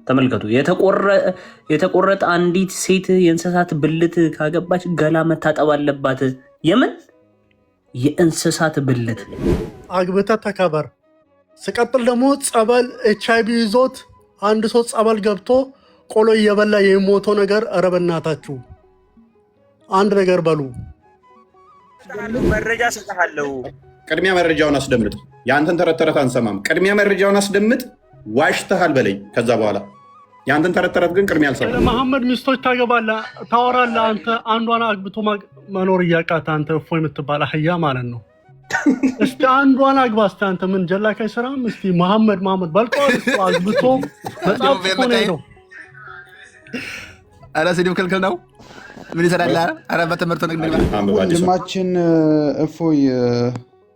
ተመልከቱ። የተቆረጠ አንዲት ሴት የእንስሳት ብልት ካገባች ገላ መታጠብ አለባት። የምን የእንስሳት ብልት አግብታ ተከበር። ስቀጥል ደግሞ ጸበል ኤችአይቪ ይዞት አንድ ሰው ጸበል ገብቶ ቆሎ እየበላ የሚሞተው ነገር ኧረ በእናታችሁ አንድ ነገር በሉ። መረጃ ሰጥሃለሁ። ቅድሚያ መረጃውን አስደምጥ። የአንተን ተረት ተረት አንሰማም። ቅድሚያ መረጃውን አስደምጥ። ዋሽተሃል በለኝ። ከዛ በኋላ የአንተን ተረት ተረት ግን ቅድሚያ አልሰማም። መሐመድ ሚስቶች ታገባለህ ታወራለህ። አንተ አንዷን አግብቶ መኖር እያቃተ አንተ እፎ የምትባል አህያ ማለት ነው። እስቲ አንዷን አግባ። እስቲ አንተ ምን ጀላካይ ስራም እስቲ መሐመድ በልቀዋል። አግብቶ መጽሐፍ ሆነ ነው። አረ ስድብ ክልክል ነው። ምን ይሰራል? አረ በትምህርት ነው። ወንድማችን እፎይ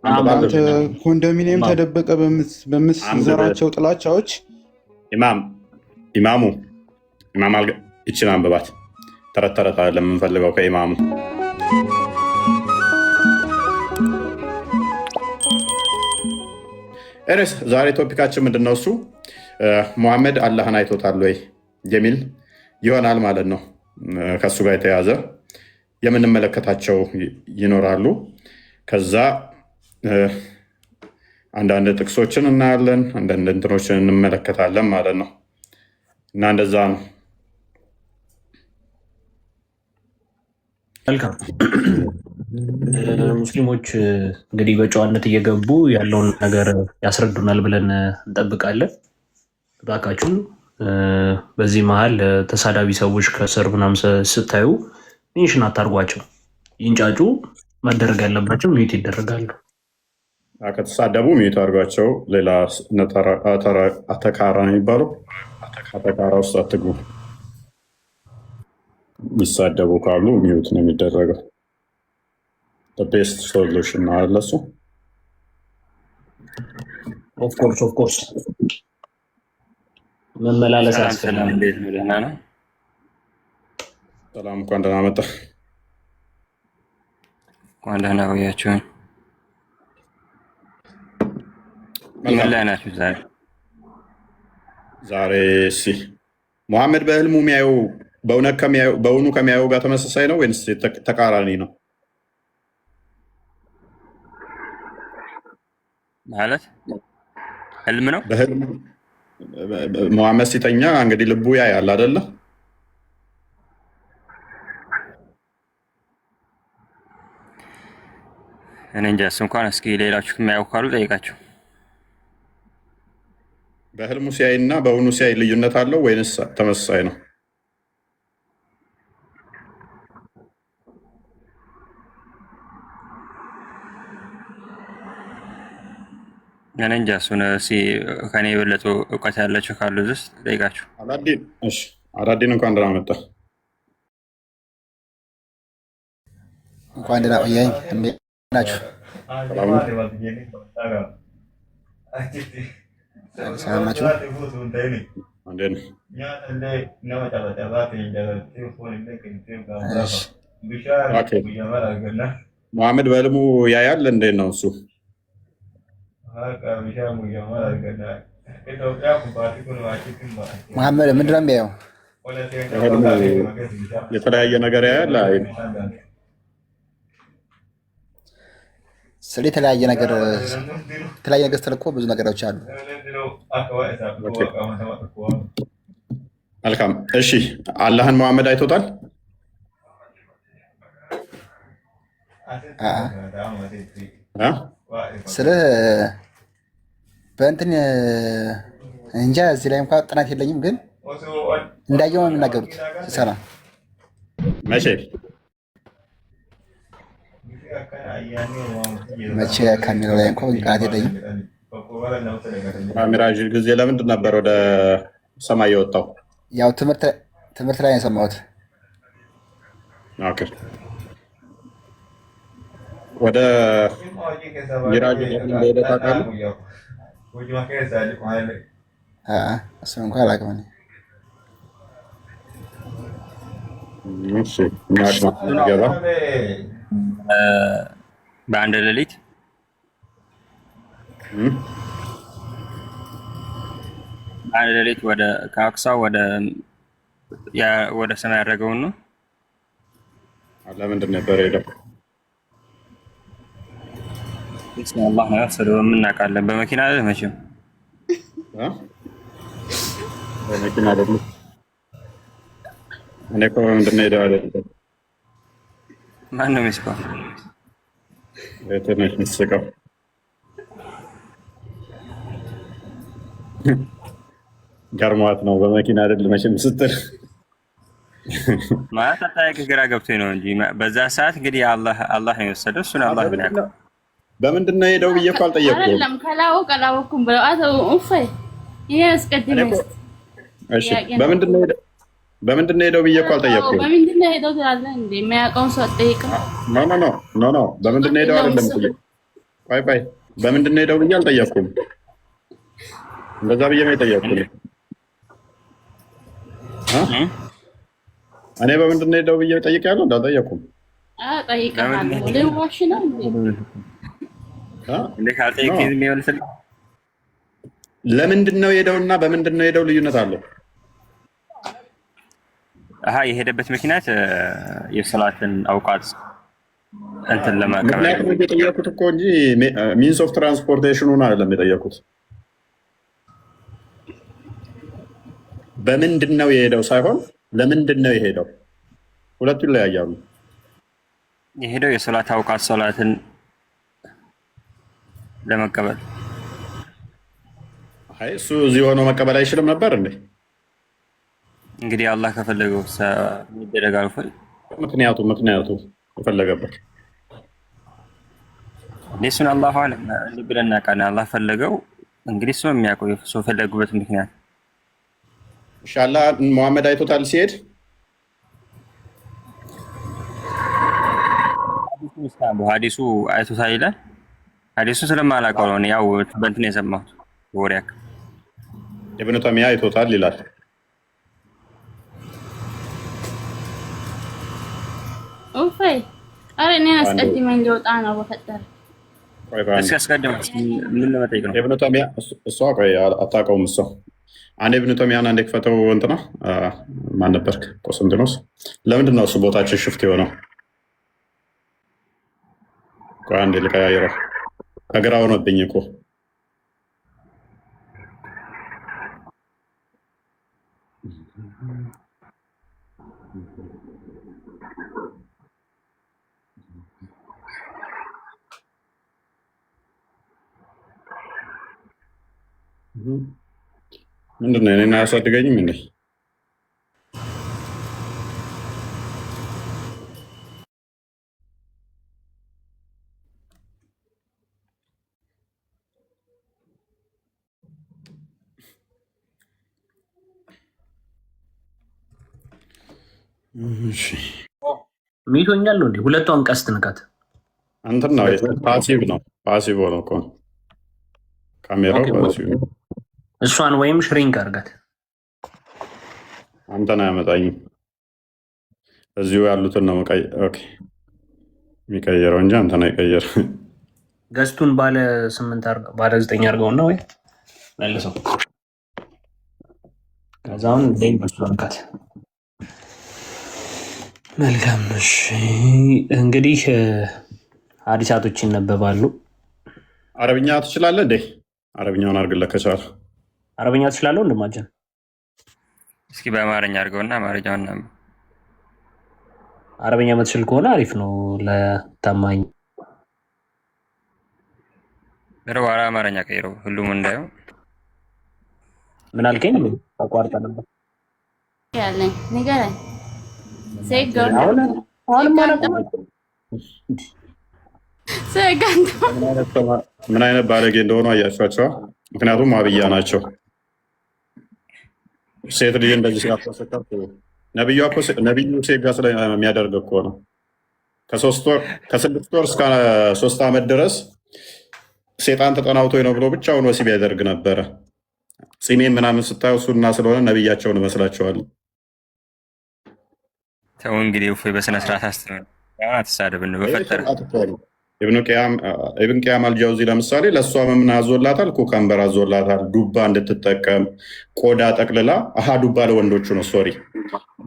አንተ ኮንዶሚኒየም ተደበቀ በምትዘራቸው ጥላቻዎች ኢማሙ ይችን አንብባት። ተረት ተረት አይደለም የምንፈልገው ከኢማሙ። ኤሬስ ዛሬ ቶፒካችን ምንድነው? እሱ ሙሐመድ አላህን አይቶታል ወይ የሚል ይሆናል ማለት ነው። ከሱ ጋር የተያዘ የምንመለከታቸው ይኖራሉ። ከዛ አንዳንድ ጥቅሶችን እናያለን፣ አንዳንድ እንትኖችን እንመለከታለን ማለት ነው። እና እንደዛ ነው። መልካም ሙስሊሞች እንግዲህ በጨዋነት እየገቡ ያለውን ነገር ያስረዱናል ብለን እንጠብቃለን። እባካችሁን በዚህ መሀል ተሳዳቢ ሰዎች ከስር ምናምን ስታዩ ሜንሽን አታርጓቸው። ይንጫጩ። መደረግ ያለባቸው ሚዩት ይደረጋሉ። ከተሳደቡ ሚዩት አድርጓቸው። ሌላ አተካራ ነው የሚባለው። አተካራ ውስጥ አትግቡ። የሚሳደቡ ካሉ ሚዩት ነው የሚደረገው። ቤስት ሶሉሽን ነው አለሱ። ኦፍኮርስ መመላለስ ያስፈልጋል። ደህና ነው። ሰላም፣ እንኳን ደህና መጣ። እንኳን ደህና ቆያችሁኝ። ምን ላይ ናችሁ ዛሬ? እሺ ሙሐመድ በህልሙ የሚያየው በእውኑ ከሚያየው ጋር ተመሳሳይ ነው ወይንስ ተቃራኒ ነው? ማለት ህልም ነው። በህልሙ ሙሐመድ ሲተኛ እንግዲህ ልቡ ያያል አይደለ? እኔ እንጃ። እሱ እንኳን እስኪ ሌላችሁ የሚያውቁ ካሉ ጠይቃቸው። በህልሙ ሲያይ እና በእውኑ ሲያይ ልዩነት አለው ወይንስ ተመሳሳይ ነው? እኔ እንጃ። እሱን ከኔ የበለጡ እውቀት ያላቸው ካሉ ውስጥ ጠይቃቸው። አላዲን እንኳን ደህና መጣ። እንኳን ደህና ቆያኝ። እንዴት ናችሁ? ሰላም ናችሁ? ሙሐመድ በህልሙ ያያል። እንዴት ነው እሱ? መሐመድ ምንድን ነው የሚያየው? የተለያየ ነገር ያያል። ስለ የተለያየ ነገር ስትል ብዙ ነገሮች አሉ። መልካም። እሺ አላህን ሙሐመድ አይቶታል? ስለ በእንትን እንጃ እዚህ ላይ እንኳን ጥናት የለኝም፣ ግን እንዳየው ነው የሚናገሩት። ሲሰራ መቼ ከሚለው ላይ እንኳን ቃላት የለኝም። ሚራጅ ጊዜ ለምንድን ነበር ወደ ሰማይ የወጣው? ያው ትምህርት ላይ ነው የሰማሁት። ወደ ሚራጅ እንደሄደ ታውቃለህ? እሱን እንኳን አላውቅም። በአንድ ሌሊት አንድ ሌሊት ወደ ከአክሳ ወደ ሰማይ ያደረገውን ነው። ለምንድን ነበር ሄደው? አላህ ነው ያወሰደው። የምናውቃለን። በመኪና አይደል መቼም በመኪና አይደለም። እኔ እኮ ምንድን ነው ሄደው አይደለም። ማን ነው የሚስቀው? ትንሽ ምስቀው ገርሟት ነው። በመኪና አይደል መቼም ስትል ማለት አታውቅ ግራ ገብቶኝ ነው እንጂ በዛ ሰዓት እንግዲህ አላህ ነው የወሰደው። እሱን አላህ ነው ያውቀው። በምንድን ነው ሄደው ብዬ እኮ አልጠየቅኩም። አይደለም ካላወቅኩም ብለው ይሄ አስቀድመኝ። እሺ በምንድን ነው ሄደው ብዬ እኮ አልጠየቅኩም። በምንድን ነው ሄደው ትላለህ እንዴ? የሚያውቀውን ሰው አትጠይቅም? ኖ በምንድን ነው ሄደው አይደለም። ቆይ በምንድን ነው ሄደው ብዬ አልጠየቅኩም። እንደዛ ብዬ ነው የጠየቅኩት። እኔ በምንድን ነው ሄደው ብዬ ጠይቄያለሁ? እንዳልጠየቅኩም ጠይቀሃለሁ። ልዋሽ ነው እንዴ? ካልጠየቅኝ የሚመልስልህ ለምንድን ነው ሄደውና በምንድን ነው ሄደው ልዩነት አለው? የሄደበት ምክንያት የሰላትን አውቃት እንትን ለማቀበል ምክንያቱም የጠየኩት እኮ እንጂ ሚንስ ኦፍ ትራንስፖርቴሽኑን አይደለም የጠየኩት። በምንድን ነው የሄደው ሳይሆን ለምንድን ነው የሄደው? ሁለቱ ይለያያሉ። የሄደው የሰላት አውቃት ሰላትን ለመቀበል። እሱ እዚህ ሆኖ መቀበል አይችልም ነበር እንዴ? እንግዲህ አላህ ከፈለገው ይደረጋል። ምክንያቱ የፈለገበት እሱን አላህ አለም ብለን እናውቃለን። አላህ ፈለገው እንግዲህ እሱ የሚያውቀው የሱ ፈለጉበት ምክንያት። ኢንሻአላህ ሙሐመድ አይቶታል ሲሄድ ሀዲሱ አይቶታል ይላል። ሀዲሱ ስለማላውቀው ነው ያው በእንትን የሰማሁት ወሬ ያክል ኢብኑ ተይሚያ አይቶታል ይላል። እኔ አስቀድመኝ ሊወጣ ነው በፈጠረ እስኪ አስቀድመኝ ምን ለመጠየቅ ነው? ኢብኑ ተይሚያ እሷ ቆይ አታውቀውም። እሷ አንዴ ኢብኑ ተይሚያን አንዴ ክፈተው። እንትና ማን ነበርክ? ቆስጠንጢኖስ። ለምንድን ነው እሱ ቦታችን ሽፍት የሆነው? ቆይ አንዴ ልቀያየረው። ከግራ ሆኖብኝ እኮ ምንድን ነው እኔን አያሳድገኝም እንዴ? ሚቶኛል ነው እንዴ? ሁለቷን ቀስት ንካት። እንትን ነው ፓሲቭ ነው። ፓሲቭ ሆኖ እኮ ካሜራው ፓሲቭ ነው። እሷን ወይም ሽሪንክ አድርጋት። አንተን አያመጣኝም። እዚሁ ያሉትን ነው የሚቀየረው እንጂ አንተን አይቀየር። ገዝቱን ባለ 9 አድርገውና ወይ መልሰው ከዛውን ደይ በስቷንካት። መልካም እሺ። እንግዲህ ሀዲሳቶች ይነበባሉ። አረብኛ ትችላለህ እንዴ? አረብኛውን አድርግልህ ከቻለ አረብኛ ትችላለህ እንደማጀን። እስኪ በአማርኛ አድርገውና አማርኛውን ነው። አረብኛ የምትችል ከሆነ አሪፍ ነው ለታማኝ። ወደ አማርኛ ቀይረው ሁሉም እንዳየው። ምን አልከኝ? ተቋርጠ ነበር ያለኝ ንገረኝ። ምን አይነት ባለጌ እንደሆኑ አያቸዋቸዋ። ምክንያቱም አብያ ናቸው። ሴት ልጅ እንደዚህ ሲያፈሰከር ነቢዩ ሴት ጋር ስለሚያደርግ እኮ ነው። ከ6 ወር እስከ 3 ዓመት ድረስ ሴጣን ተጠናውቶ ነው ብሎ ብቻውን ወሲብ ያደርግ ነበረ። ፂሜን ምናምን ስታዩ እሱና ስለሆነ ነቢያቸውን እመስላቸዋለሁ። ተው እንግዲህ በስነ ስርዓት አትሳደብን በፈጠረ። ኢብን ቂያም አልጃውዚ ለምሳሌ ለእሷ ምን አዞላታል? ኩከምበር አዞላታል፣ ዱባ እንድትጠቀም ቆዳ ጠቅልላ። ዱባ ለወንዶቹ ነው ሶሪ።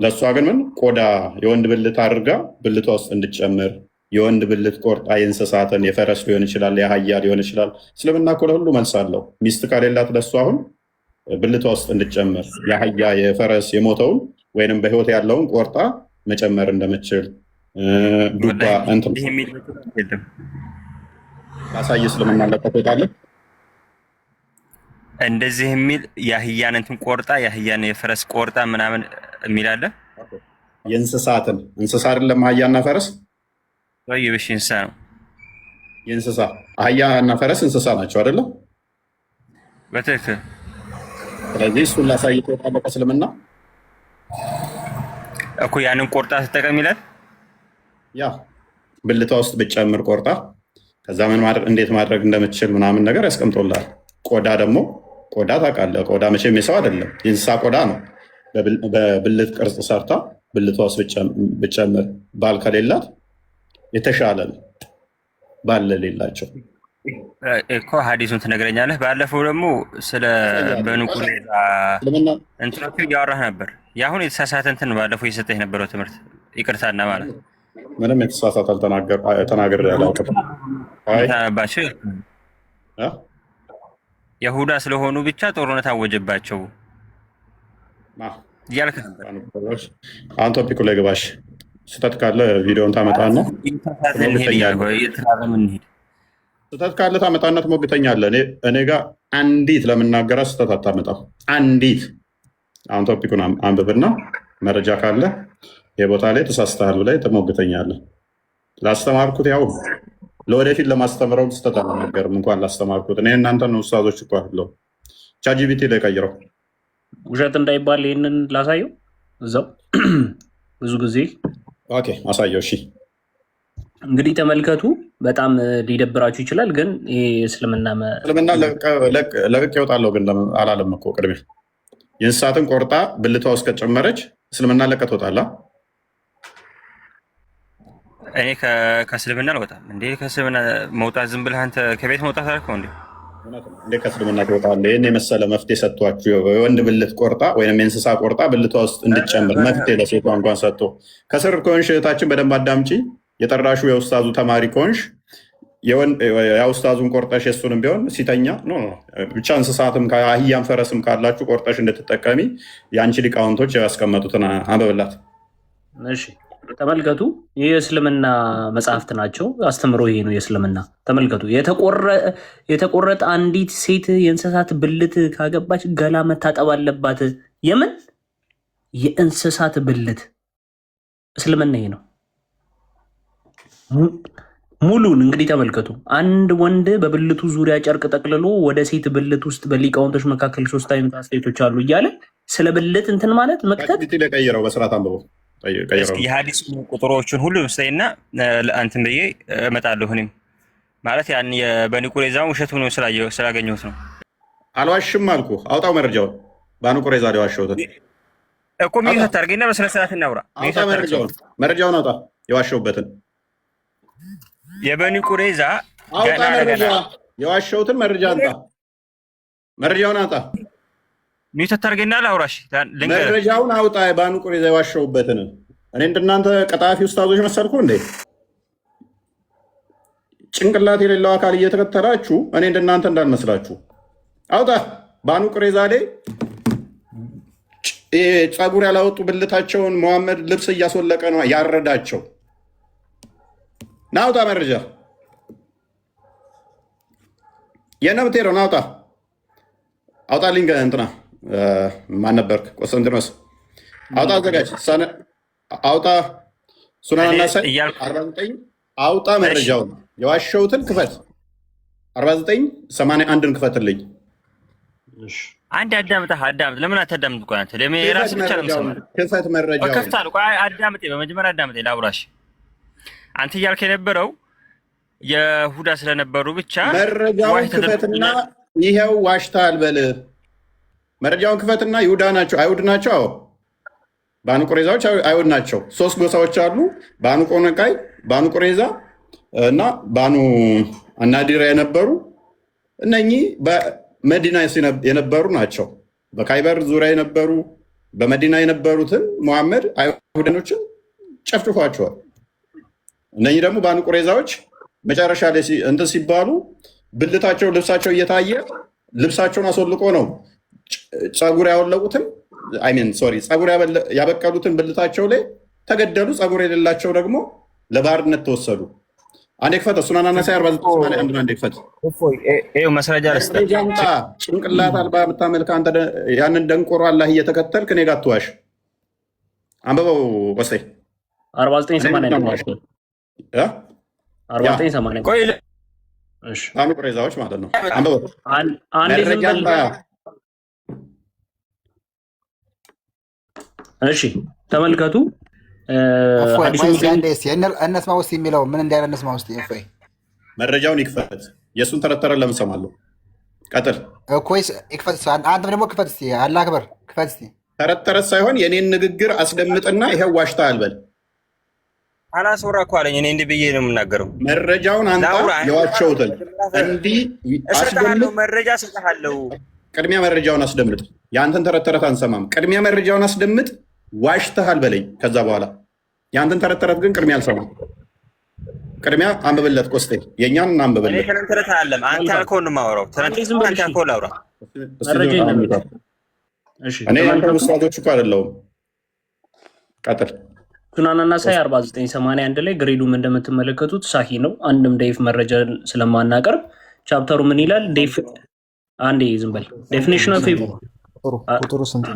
ለእሷ ግን ምን ቆዳ የወንድ ብልት አድርጋ ብልቷ ውስጥ እንድትጨምር፣ የወንድ ብልት ቆርጣ የእንስሳትን የፈረስ ሊሆን ይችላል፣ የአህያ ሊሆን ይችላል። እስልምና እኮ ለሁሉ መልስ አለው። ሚስት ከሌላት ለእሷ አሁን ብልቷ ውስጥ እንድትጨምር የአህያ የፈረስ የሞተውን ወይንም በህይወት ያለውን ቆርጣ መጨመር እንደምችል ዱባ ላሳይ። እስልምና ለቀቆታለ እንደዚህ የሚል የአህያን እንትን ቆርጣ የአህያን የፈረስ ቆርጣ ምናምን የሚል አለ። የእንስሳትን እንስሳ አይደለም አህያና ፈረስ ወይ ብሽ እንስሳ ነው። የእንስሳ አህያና ፈረስ እንስሳ ናቸው አይደለም? በትክክል። ስለዚህ እሱን ላሳይ ተወጣለ እስልምና እኮ ያንን ቆርጣ ተጠቀም ይላል። ያ ብልቷ ውስጥ ብጨምር ቆርጣ ከዛ ምን ማድረግ እንዴት ማድረግ እንደምትችል ምናምን ነገር ያስቀምጦላል። ቆዳ ደግሞ ቆዳ ታውቃለህ፣ ቆዳ መቼም የሰው አይደለም የእንስሳ ቆዳ ነው። በብልት ቅርጽ ሰርታ ብልቷ ውስጥ ብጨምር ባል ከሌላት የተሻለ ነው። ባል ሌላቸው እኮ ሀዲሱን ትነግረኛለህ። ባለፈው ደግሞ ስለ በኑ ቁረይዛ እንትኖቹ እያወራህ ነበር። የአሁን የተሳሳተ እንትን ባለፈው እየሰጠህ የነበረው ትምህርት ይቅርታና ማለት ምንም የተሳሳተ ተናገር ባቸው የሁዳ ስለሆኑ ብቻ ጦርነት አወጀባቸው እያልክ ነበር። አሁን ቶፒኩ ላይ ግባሽ። ስህተት ካለ ቪዲዮን ታመጣና ስህተት ካለ ታመጣና ትሞግተኛለህ። እኔ ጋር አንዲት ለምናገራ ስህተት አታመጣም። አንዲት አሁን ቶፒኩን አንብብና መረጃ ካለ የቦታ ላይ ተሳስተሃል ብላይ ትሞግተኛለህ። ላስተማርኩት ያው ለወደፊት ለማስተምረው ስህተት አልናገርም። እንኳን ላስተማርኩት እኔ እናንተን ኡስታዞች እኮ አለው ቻጂቢቲ ላይ ቀይረው ውሸት እንዳይባል ይህንን ላሳየው እዛው ብዙ ጊዜ ኦኬ አሳየው። እሺ እንግዲህ ተመልከቱ። በጣም ሊደብራችሁ ይችላል፣ ግን እስልምና ለቅቄ እወጣለሁ ግን አላለም እኮ ቅድሜ የእንስሳትን ቆርጣ ብልቷ ውስጥ ከጨመረች እስልምና ለቀህ ትወጣለህ። እኔ ከእስልምና አልወጣም እንዴ? ከእስልምና መውጣት ዝም ብለህ አንተ ከቤት መውጣት አልከው እንዴ? እንዴ ከእስልምና ትወጣለህ? ይህን የመሰለ መፍትሄ ሰጥቷችሁ የወንድ ብልት ቆርጣ ወይም የእንስሳ ቆርጣ ብልቷ ውስጥ እንድጨምር መፍትሄ ለሴቷ እንኳን ሰጥቶ ከስር ከሆንሽ እህታችን በደንብ አዳምጪ። የጠራሹ የኡስታዙ ተማሪ ከሆንሽ የኡስታዙን ቆርጠሽ የሱንም ቢሆን ሲተኛ ብቻ እንስሳትም አህያም ፈረስም ካላችሁ ቆርጠሽ እንድትጠቀሚ የአንቺ ሊቃውንቶች ያስቀመጡትን አንብብላት። እሺ ተመልከቱ። ይህ የእስልምና መጽሐፍት ናቸው። አስተምሮ ይሄ ነው የእስልምና። ተመልከቱ። የተቆረጠ አንዲት ሴት የእንስሳት ብልት ካገባች ገላ መታጠብ አለባት። የምን የእንስሳት ብልት? እስልምና ይሄ ነው ሙሉን። እንግዲህ ተመልከቱ። አንድ ወንድ በብልቱ ዙሪያ ጨርቅ ጠቅልሎ ወደ ሴት ብልት ውስጥ በሊቃውንቶች መካከል 3 አይነት አስተያየቶች አሉ እያለ ስለ ብልት እንትን ማለት መክተት ቀይረው በስርዓት አንብበው የሀዲስ ቁጥሮቹን ሁሉ ምስታይና አንትን ብዬ እመጣለሁ። እኔም ማለት ያን የበኒ ቁረይዛውን ውሸት ሆኖ ስላገኘሁት ነው። አልዋሽም አልኩ። አውጣው መረጃውን። በኒ ቁረይዛ ላይ ዋሸሁትን እኮ ሚዩት አታርገኝና በስነ ስርዓት እናውራ። መረጃውን አውጣ። የዋሸሁበትን የበኒ ቁረይዛ አውጣ። የዋሸሁትን መረጃ አንጣ። መረጃውን አውጣ። ሚዩት አታርገኝና ላውራሽ። መረጃውን አውጣ። በኒ ቁረይዛ የዋሸሁበትን። እኔ እንደናንተ ቀጣፊ ኡስታዞች መሰልኩ እንዴ? ጭንቅላት የሌለው አካል እየተከተላችሁ እኔ እንደናንተ እንዳልመስላችሁ አውጣ። በኒ ቁረይዛ ላይ ፀጉር ያላወጡ ብልታቸውን መሐመድ ልብስ እያስወለቀ ነው ያረዳቸው። ናውጣ መረጃ የነብቴሮ ናውጣ አውጣ። ሊንገ እንትና ማን ነበርክ? ቆስጠንጢኖስ አውጣ። አዘጋጅ አውጣ። ሱናና ሳይ 49 አውጣ። መረጃውን የዋሸሁትን ክፈት። 4981ን ክፈትልኝ። አንድ አዳምጥ። ለምን አታዳምጥ? ቆይ አንተ ለምን የራስህ ብቻ ነው የምሰማው? ክፈት መረጃውን። ከፍታለሁ። ቆይ አዳምጥ። በመጀመሪያ አዳምጥ። ላውራሽ። አንተ እያልክ የነበረው የሁዳ ስለነበሩ ብቻ መረጃውን ክፈትና ይሄው ዋሽታል በል። መረጃውን ክፈትና ይሁዳ ናቸው አይሁድ ናቸው። አዎ በኒ ቁረይዛዎች አይሁድ ናቸው። 3 ጎሳዎች አሉ። በኒ ቆነቃይ፣ በኒ ቁረይዛ፣ እና ባኑ አናዲራ የነበሩ እነኚህ በመዲና የነበሩ ናቸው። በካይበር ዙሪያ የነበሩ በመዲና የነበሩትን ሙሐመድ አይሁዳኖችን ጨፍጭፏቸዋል። እነኚህ ደግሞ ባኑ ቁረይዛዎች መጨረሻ ላይ እንትን ሲባሉ ብልታቸው ልብሳቸው እየታየ ልብሳቸውን አስወልቆ ነው ፀጉር ያወለቁትን ፀጉር ያበቀሉትን ብልታቸው ላይ ተገደሉ። ፀጉር የሌላቸው ደግሞ ለባርነት ተወሰዱ። አንዴ ክፈት። እሱን አናናሳ 49 አንዴ ክፈት። መስረጃ ጭንቅላት አልባ የምታመልክ አንተ ያንን ደንቆሮ አላህ እየተከተልክ እኔ ጋር አትዋሽ። አንበበው ወሰይ 49 ቆይ ባኑ ቁረይዛዎች ማለት ነው። አንበበው እሺ ተመልከቱ። እነስማ ውስጥ የሚለው ምን እንዳለ እነስማ ውስጥ መረጃውን ይክፈት። የእሱን ተረተረ ለምን እሰማለሁ? ቀጥል አንተ ደግሞ ክፈት እስኪ። አላህ አክበር ክፈት እስኪ። ተረተረት ሳይሆን የኔን ንግግር አስደምጥና ይሄው ዋሽታ አልበል። አላስወራ እኮ አለኝ። እኔ እንዲህ ብዬ ነው የምናገረው። መረጃውን አንተ የዋሸሁትን እንዲህ አስደምጥ። መረጃ እሰጥሃለሁ። ቅድሚያ መረጃውን አስደምጥ። የአንተን ተረተረት አንሰማም። ቅድሚያ መረጃውን አስደምጥ። ዋሽተሃል በለኝ። ከዛ በኋላ የአንተን ተረተረት ግን ቅድሚያ አልሰማም። ቅድሚያ አንብብለት። ቆስጤ የእኛን አንብብለት። አንተ ያልከውን ነው የማወራው። አንተ ያልከውን ላውራ። እኔ አንተ ውስጣቶች እኮ አይደለሁም። ቀጥል። ሱናን ናሳኢ 4981 ላይ ግሬዱም እንደምትመለከቱት ሳሂ ነው። አንድም ዴፍ መረጃ ስለማናቀርብ ቻፕተሩ ምን ይላል? አንዴ ዝም በል። ዴፊኒሽን ኦፍ ቁጥሩ ስንት?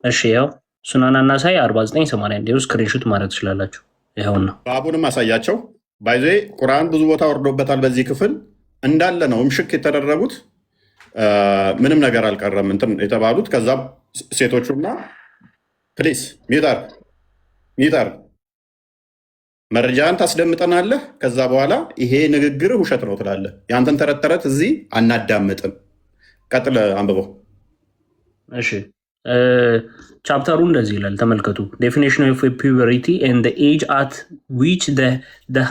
እሺ ያው ሱናን ናሳኢ 4981 ስክሪንሾት ማድረግ ትችላላችሁ። ይኸውና ባቡንም አሳያቸው። ባይዜ ቁርአን ብዙ ቦታ ወርዶበታል። በዚህ ክፍል እንዳለ ነው ምሽክ የተደረጉት። ምንም ነገር አልቀረም እንትን የተባሉት። ከዛ ሴቶቹና ፕሊስ ሚጠር መረጃን ታስደምጠናለህ። ከዛ በኋላ ይሄ ንግግር ውሸት ነው ትላለህ። የአንተን ተረት እዚህ አናዳምጥም። ቀጥል አንብበው። እሺ ቻፕተሩ እንደዚህ ይላል፣ ተመልከቱ። ዴፊኒሽን ኦፍ ፒዩበሪቲ ኤንድ ዘ ኤጅ አት ዊች ዘ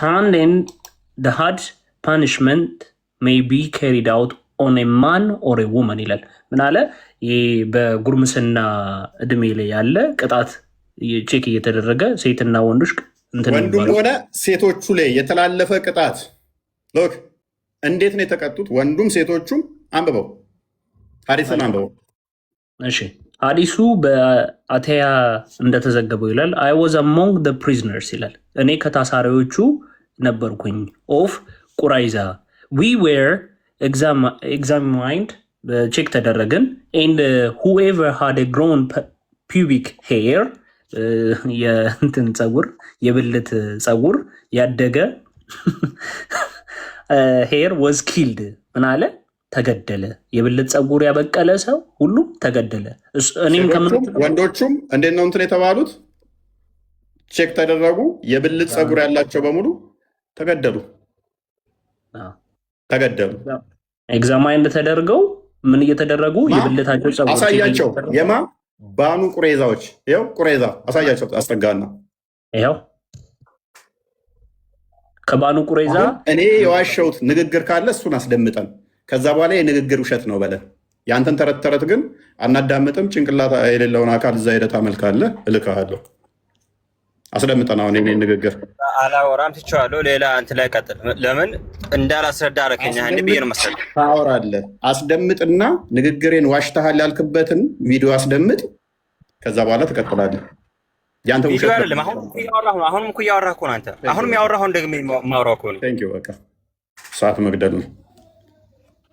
ሃርድ ፓኒሽመንት ሜይ ቢ ካሪድ አውት ኦን ኤ ማን ኦር ኤ ውመን ይላል። ምን አለ? ይህ በጉርምስና እድሜ ላይ ያለ ቅጣት ቼክ እየተደረገ ሴትና ወንዶች ወንዱም ሆነ ሴቶቹ ላይ የተላለፈ ቅጣት ሎክ እንዴት ነው የተቀጡት? ወንዱም ሴቶቹም። አንብበው፣ ሐዲስን አንብበው። እሺ ሐዲሱ በአቴያ እንደተዘገበው ይላል አይ ዋዝ አሞንግ ዘ ፕሪዝነርስ ይላል። እኔ ከታሳሪዎቹ ነበርኩኝ። ኦፍ ቁራይዛ ዊ ዌር ኤግዛሚንድ ቼክ ተደረግን። ኤንድ ሁኤቨር ሃድ ግሮን ፒቢክ ሄር የእንትን ፀጉር የብልት ፀጉር ያደገ ሄር ወዝ ኪልድ ምን አለ? ተገደለ። የብልት ፀጉር ያበቀለ ሰው ሁሉ ተገደለ። እኔም ወንዶቹም እንዴት ነው እንትን የተባሉት? ቼክ ተደረጉ። የብልት ፀጉር ያላቸው በሙሉ ተገደሉ። ኤግዛማይንድ ተደርገው ምን እየተደረጉ የብልታቸው ፀጉር አሳያቸው። የማ ባኑ ቁረይዛዎች ይኸው ቁረይዛ አሳያቸው። አስጠጋና ይኸው ከባኑ ቁረይዛ እኔ የዋሸሁት ንግግር ካለ እሱን አስደምጠን። ከዛ በኋላ የንግግር ውሸት ነው በለን። የአንተን ተረት ግን አናዳምጥም። ጭንቅላት የሌለውን አካል እዛ ሄደህ ታመልካለህ። እልክሃለሁ። አስደምጠን። አሁን የኔን ንግግር አላወራም ትቼዋለሁ። ሌላ አንተ ላይ ቀጥል። ለምን እንዳላስረዳ አደረከኝ? አንድ ብዬ ነው መሰለኝ። ታወራለህ። አስደምጥና ንግግሬን ዋሽተሃል ያልክበትን ቪዲዮ አስደምጥ። ከዛ በኋላ ትቀጥላለህ። ያንተ ውሸት አይደለም። አሁንም እኮ እያወራህ እኮ ነው አንተ። አሁንም ያወራኸውን ደግሜ የማወራው እኮ ነው። ቴንክ ዩ። በቃ ሰዓት መግደል ነው።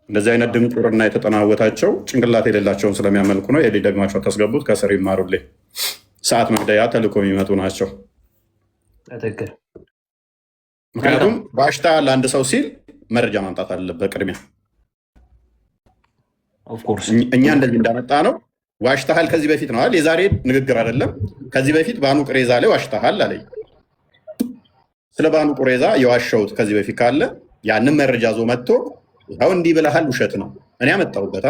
እንደዚህ አይነት ድንቁርና የተጠናወታቸው ጭንቅላት የሌላቸውን ስለሚያመልኩ ነው። የሌ ደግማቸው ታስገቡት። ከስር ይማሩልኝ። ሰዓት መግደያ ተልኮ የሚመጡ ናቸው። ምክንያቱም ዋሽታ ለአንድ ሰው ሲል መረጃ ማምጣት አለበት ቅድሚያ። እኛ እንደዚህ እንዳመጣ ነው። ዋሽታሃል ከዚህ በፊት ነዋል። የዛሬ ንግግር አይደለም። ከዚህ በፊት ባኑ ቁረይዛ ላይ ዋሽታሃል አለኝ። ስለ ባኑ ቁረይዛ የዋሸሁት ከዚህ በፊት ካለ ያንን መረጃ ዞ መጥቶ ያው እንዲህ ብለሃል፣ ውሸት ነው እኔ ያመጣሁበት።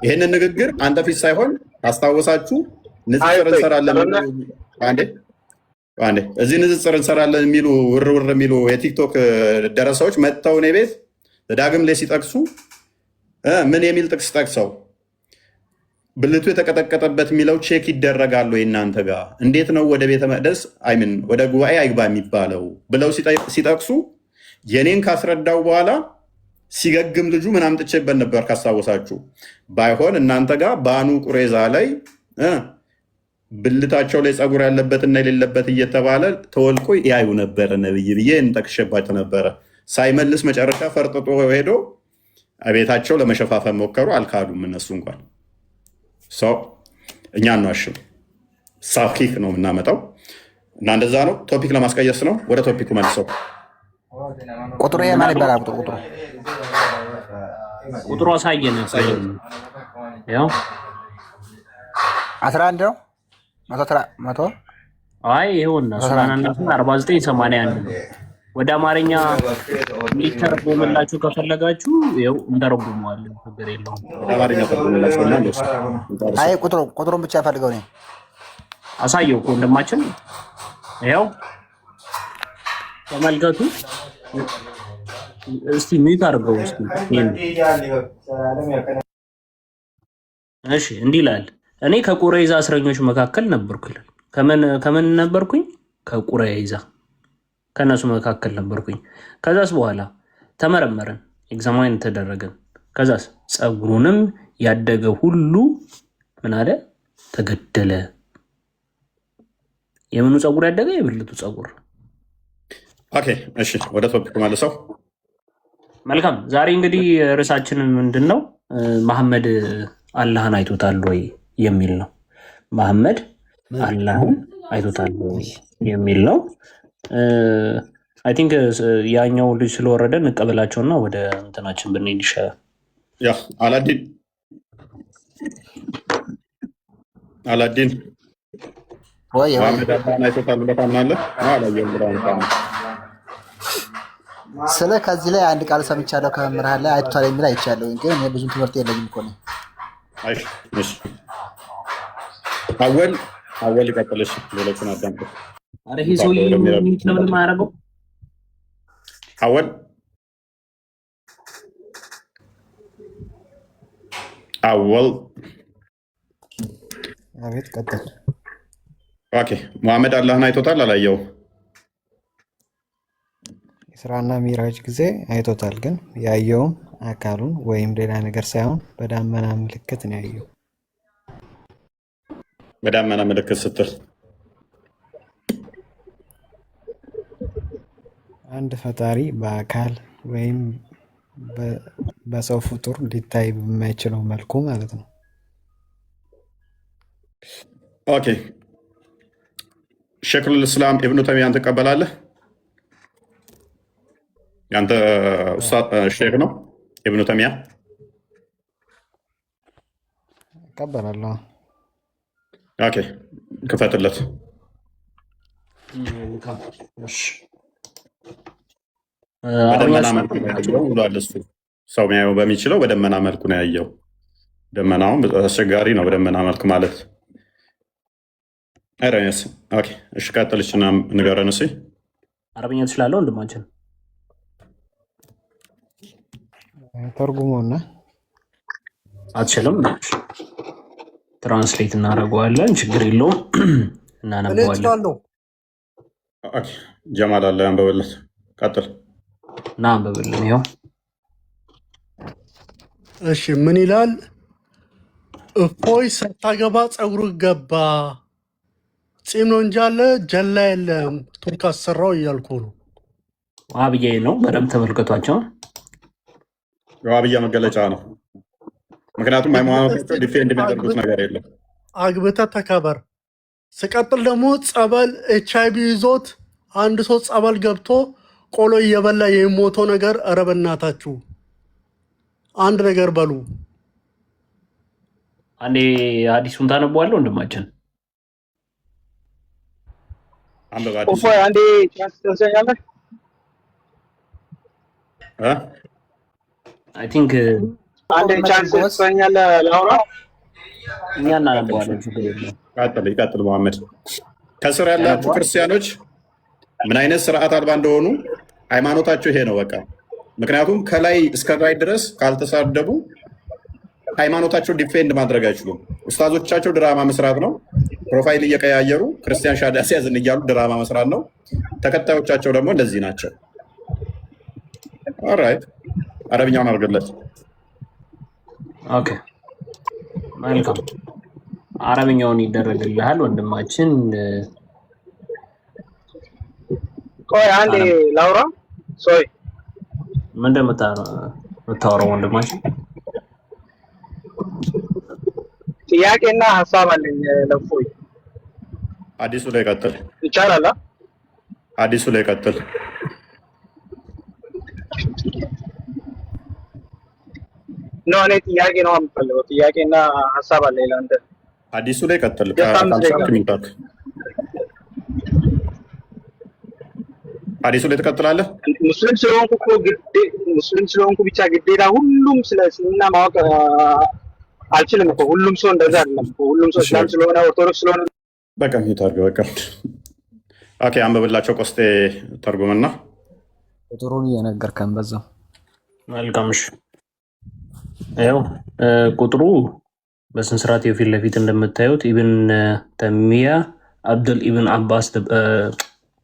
ይህንን ንግግር አንተ ፊት ሳይሆን አስታወሳችሁ። ንጽጽር እንሰራለን። አንዴ አንዴ እዚህ ንጽጽር እንሰራለን የሚሉ ውርውር የሚሉ የቲክቶክ ደረሰዎች መጥተው እኔ ቤት ዳግም ላይ ሲጠቅሱ ምን የሚል ጥቅስ ጠቅሰው ብልቱ የተቀጠቀጠበት የሚለው ቼክ ይደረጋሉ እናንተ ጋር እንዴት ነው ወደ ቤተ መቅደስ አይምን ወደ ጉባኤ አይግባ የሚባለው ብለው ሲጠቅሱ የኔን ካስረዳው በኋላ ሲገግም ልጁ ምን አምጥቼበት ነበር ካስታወሳችሁ ባይሆን እናንተ ጋር ባኑ ቁሬዛ ላይ ብልታቸው ላይ ፀጉር ያለበትና የሌለበት እየተባለ ተወልቆ ያዩ ነበር ነብይ ብዬ እንጠቅሼባቸው ነበረ ሳይመልስ መጨረሻ ፈርጥጦ ሄዶ ቤታቸው ለመሸፋፈን ሞከሩ አልካዱም እነሱ እንኳን ሰው እኛ አንዋሽም ሳኪክ ነው የምናመጣው እና እንደዛ ነው ቶፒክ ለማስቀየስ ነው ወደ ቶፒኩ መልሰው ቁጥሩ የማን ይባላል ቁጥሩ አሳየን ያው 11 ነው 100 አይ ይሁን 4981 ወደ አማርኛ ሊተረጎምላችሁ ከፈለጋችሁ ይኸው እንተረጉመዋለን ችግር የለውም አማርኛ ተረጎምላችሁና እንደሱ አይ ቁጥሩን ብቻ ፈልገው ነው አሳየው እኮ ወንድማችን ይኸው ተመልከቱ እስቲ ሚት አድርገው እስቲ እሺ እንዲህ ይላል እኔ ከቁረይዛ እስረኞች መካከል ነበርኩ ይላል ከምን ነበርኩኝ ከቁረይዛ ከነሱ መካከል ነበርኩኝ ከዛስ በኋላ ተመረመረን ኤግዛማይን ተደረገን ከዛስ ፀጉሩንም ያደገ ሁሉ ምን አለ ተገደለ የምኑ ፀጉር ያደገ የብልቱ ፀጉር ኦኬ እሺ ወደ ቶፒኩ መልሰው መልካም ዛሬ እንግዲህ ርዕሳችንን ምንድነው መሐመድ አላህን አይቶታል ወይ የሚል ነው መሐመድ አላህን አይቶታል ወይ የሚል ነው አይ ቲንክ ያኛው ልጅ ስለወረደ እንቀበላቸውና ወደ እንትናችን ብንሄድ ይሻላል ያ አላዲን ወይ መሐመድ አላህን አይቶታል ብለህ ታምናለህ አላየሁም ብለህ ስለ ከዚህ ላይ አንድ ቃል ሰምቻለሁ ከመምህራን ላይ አይቷል የሚል አይቻለሁ ግን እኔ ብዙም ትምህርት የለኝም እኮ ነው እሺ አወል ይቀጥልሽ ሌሎችን አዳምጡ አረ ይሄ ሰውዬ ምን ማያረገው አወል አቤት ቀጥል ኦኬ መሐመድ አላህን አይቶታል አላየው ስራና ሚራጅ ጊዜ አይቶታል ግን ያየውም አካሉን ወይም ሌላ ነገር ሳይሆን በዳመና ምልክት ነው ያየው በዳመና ምልክት ስትል አንድ ፈጣሪ በአካል ወይም በሰው ፍጡር ሊታይ በማይችለው መልኩ ማለት ነው ኦኬ ሸይኹል ኢስላም ኢብኑ ተይሚያን ትቀበላለህ ያንተ ኡስታዝ ሼክ ነው ኢብኑ ተይሚያ እቀበላለሁ ኦኬ ክፈትለት በደመና መልኩ ነው ያየው ብሏል እሱ ሰው የሚያየው በሚችለው በደመና መልኩ ነው ያየው ደመናውን አስቸጋሪ ነው በደመና መልክ ማለት አይረስ ኦኬ እሺ ቀጥልሽና ንገረን እስኪ አረብኛ ትችላለህ ወንድማችን ተርጉሞና አትችልም ትራንስሌት እናደርገዋለን ችግር የለውም እናነበዋለን ኦኬ ጀማል አለ አንበበለት ቀጥል ና አንበበልን ይኸው እሺ ምን ይላል እፎይ ሳታገባ ፀጉር ገባ ፂም ነው እንጂ አለ ጀላ የለም ቱርክ አሰራው እያልኩ ነው ዋብዬ ነው በደምብ ተመልከቷቸው የዋብያ መገለጫ ነው ምክንያቱም ሃይማኖታቸው ዲፌንድ የሚያደርጉት ነገር የለም አግብተህ ተከበር ስቀጥል ደግሞ ጸበል ኤችአይቪ ይዞት አንድ ሰው ጸበል ገብቶ ቆሎ እየበላ የሚሞተው ነገር ኧረ በእናታችሁ አንድ ነገር በሉ አንዴ አዲሱን ታነበዋለህ ወንድማችን አንበባ አንዴ ቻንስ ትሰኛለህ አይ ቲንክ አንዴ ቻንስ ትሰኛለህ ላውራ እኛ እናነበዋለን ችግር የለውም ይቀጥል መሐመድ ከስር ያላችሁ ክርስቲያኖች ምን አይነት ስርዓት አልባ እንደሆኑ ሃይማኖታቸው ይሄ ነው በቃ። ምክንያቱም ከላይ እስከ ላይ ድረስ ካልተሳደቡ ሃይማኖታቸው ዲፌንድ ማድረግ አይችሉም። ኡስታዞቻቸው ድራማ መስራት ነው። ፕሮፋይል እየቀያየሩ ክርስቲያን ሻዳ ሲያዝን እያሉ ድራማ መስራት ነው። ተከታዮቻቸው ደግሞ እንደዚህ ናቸው። ኦራይት አረብኛውን አድርግለት። ኦኬ መልካም፣ አረብኛውን ይደረግልሃል ወንድማችን። ቆይ አንዴ ላውራ። ሶይ ምን እንደምታወራው ወንድማችን? ጥያቄና ሀሳብ አለኝ ለእፎይ። አዲሱ ላይ ቀጥል። ይቻላል? አዲሱ ላይ ቀጥል። ነው እኔ ጥያቄ ነው የምፈልገው። ጥያቄና ሀሳብ አለኝ ለአንተ። አዲሱ ላይ ቀጥል። አዲሱ ላይ ትቀጥላለህ። ሙስሊም ስለሆንኩ ብቻ ግዴታ ሁሉም ስለ እስልምና ማወቅ አልችልም እኮ። ሁሉም ሰው እንደዛ አይደለም እኮ። ሁሉም ሰው እስላም ስለሆነ ኦርቶዶክስ ስለሆነ በቃ ይታርገ በቃ። ኦኬ አንብብላቸው ቆስጤ ተርጉምና ቁጥሩን እየነገርከን በዛው። መልካም እሺ። ያው ቁጥሩ በስነ ስርዓት የፊት ለፊት እንደምታዩት ኢብን ተሚያ አብዱል ኢብን አባስ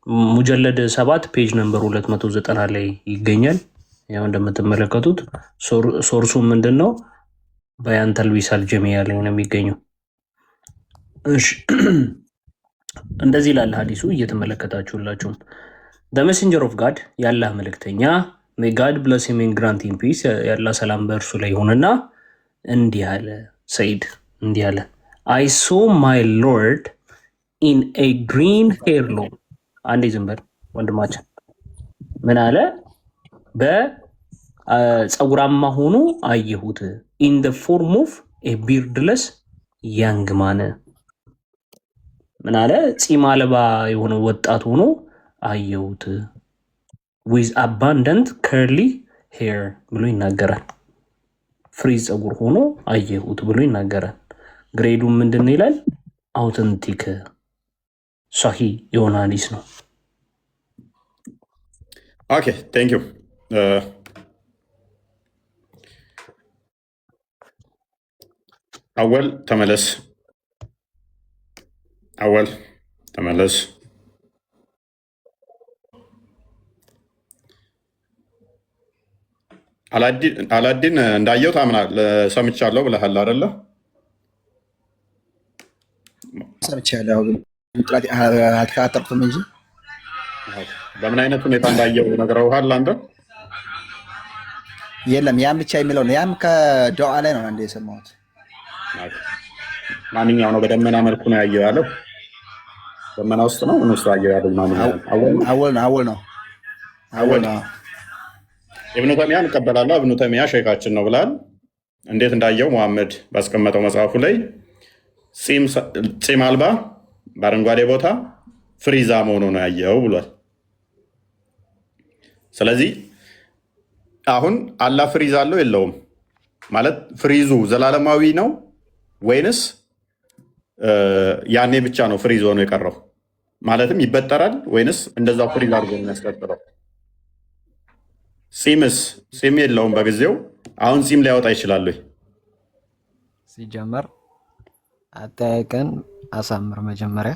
ሙጀለድ 7 ፔጅ ነምበር 290 ላይ ይገኛል። ያው እንደምትመለከቱት ሶርሱ ምንድነው? በያን ተልቢሳል ጀሚያ ላይ ነው የሚገኘው። እሺ እንደዚህ ይላል ሐዲሱ እየተመለከታችሁላችሁ። the messenger of god ያላህ መልእክተኛ may god bless him and grant him peace ያላህ ሰላም በእርሱ ላይ ይሁንና እንዲህ አለ። ሰይድ እንዲህ አለ I saw my lord in a green hair long አንዴ ዝም በል ወንድማችን። ምን አለ? በፀጉራማ ሆኖ አየሁት። in the form of a beardless young man ምን አለ? ፂም አልባ የሆነ ወጣት ሆኖ አየሁት። with abundant curly hair ብሎ ይናገራል። ፍሪዝ ፀጉር ሆኖ አየሁት ብሎ ይናገራል። ግሬዱ ምንድን ነው ይላል? አውተንቲክ ሷሂ የሆነ ሐዲስ ነው። ኦኬ ቴንክ ዩ። አወል ተመለስ። አወል ተመለስ። አላዲን እንዳየው ታምናለህ? ሰምቻለሁ ብለሃል አይደለ? ሰምቻለሁ ጥላት አልተካተርኩም እንጂ በምን አይነት ሁኔታ እንዳየው ነግረውሃል አንተ? የለም ያም ብቻ የሚለው ነው። ያም ከዱዓ ላይ ነው አንዴ የሰማሁት። ማንኛው ነው በደመና መልኩ ነው ያየው ያለው? ደመና ውስጥ ነው እነሱ ያየው ያለው ማንኛው? አወል ነው። ኢብኑ ተሚያ እንቀበላለሁ። ኢብኑ ተሚያ ሼካችን ነው ብላል። እንዴት እንዳየው መሐመድ ባስቀመጠው መጽሐፉ ላይ ፂም አልባ በአረንጓዴ ቦታ ፍሪዛ መሆኑ ነው ያየው ብሏል። ስለዚህ አሁን አላህ ፍሪዝ አለው የለውም ማለት ፍሪዙ ዘላለማዊ ነው ወይንስ ያኔ ብቻ ነው ፍሪዝ ሆኖ የቀረው? ማለትም ይበጠራል ወይንስ እንደዛው ፍሪዝ አድርጎ ነው የሚያስቀጥለው? ፂም የለውም በጊዜው። አሁን ፂም ሊያወጣ ይችላል ወይ? ሲጀመር አጠያየቅን አሳምር መጀመሪያ።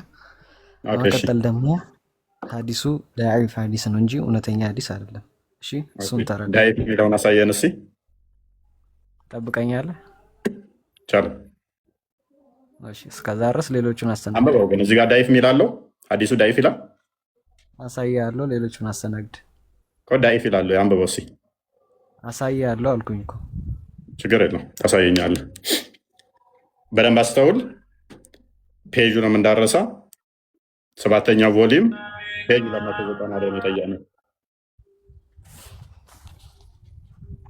በመቀጠል ደግሞ ሐዲሱ ዳዒፍ ሐዲስ ነው እንጂ እውነተኛ ሐዲስ አይደለም። እሺ እሱን ተረዳ። ዳዒፍ የሚለውን አሳየን እስኪ። ጠብቀኛለህ? ቻለ። እሺ እስከዛ ድረስ ሌሎቹን አስተናግድ። አንበባው ግን እዚህ ጋር ዳዒፍ የሚል አለው። ሐዲሱ ዳዒፍ ይላል። አሳያለሁ። ሌሎቹን አስተናግድ። ዳዒፍ ይላል። አንበባው እስኪ። አሳያለሁ አልኩኝ እኮ። ችግር የለም ታሳየኛለህ። በደንብ አስተውል። ፔጁንም እንዳረሳ 7ኛው ቮሊዩም ፔጅ 290 ላይ ነው።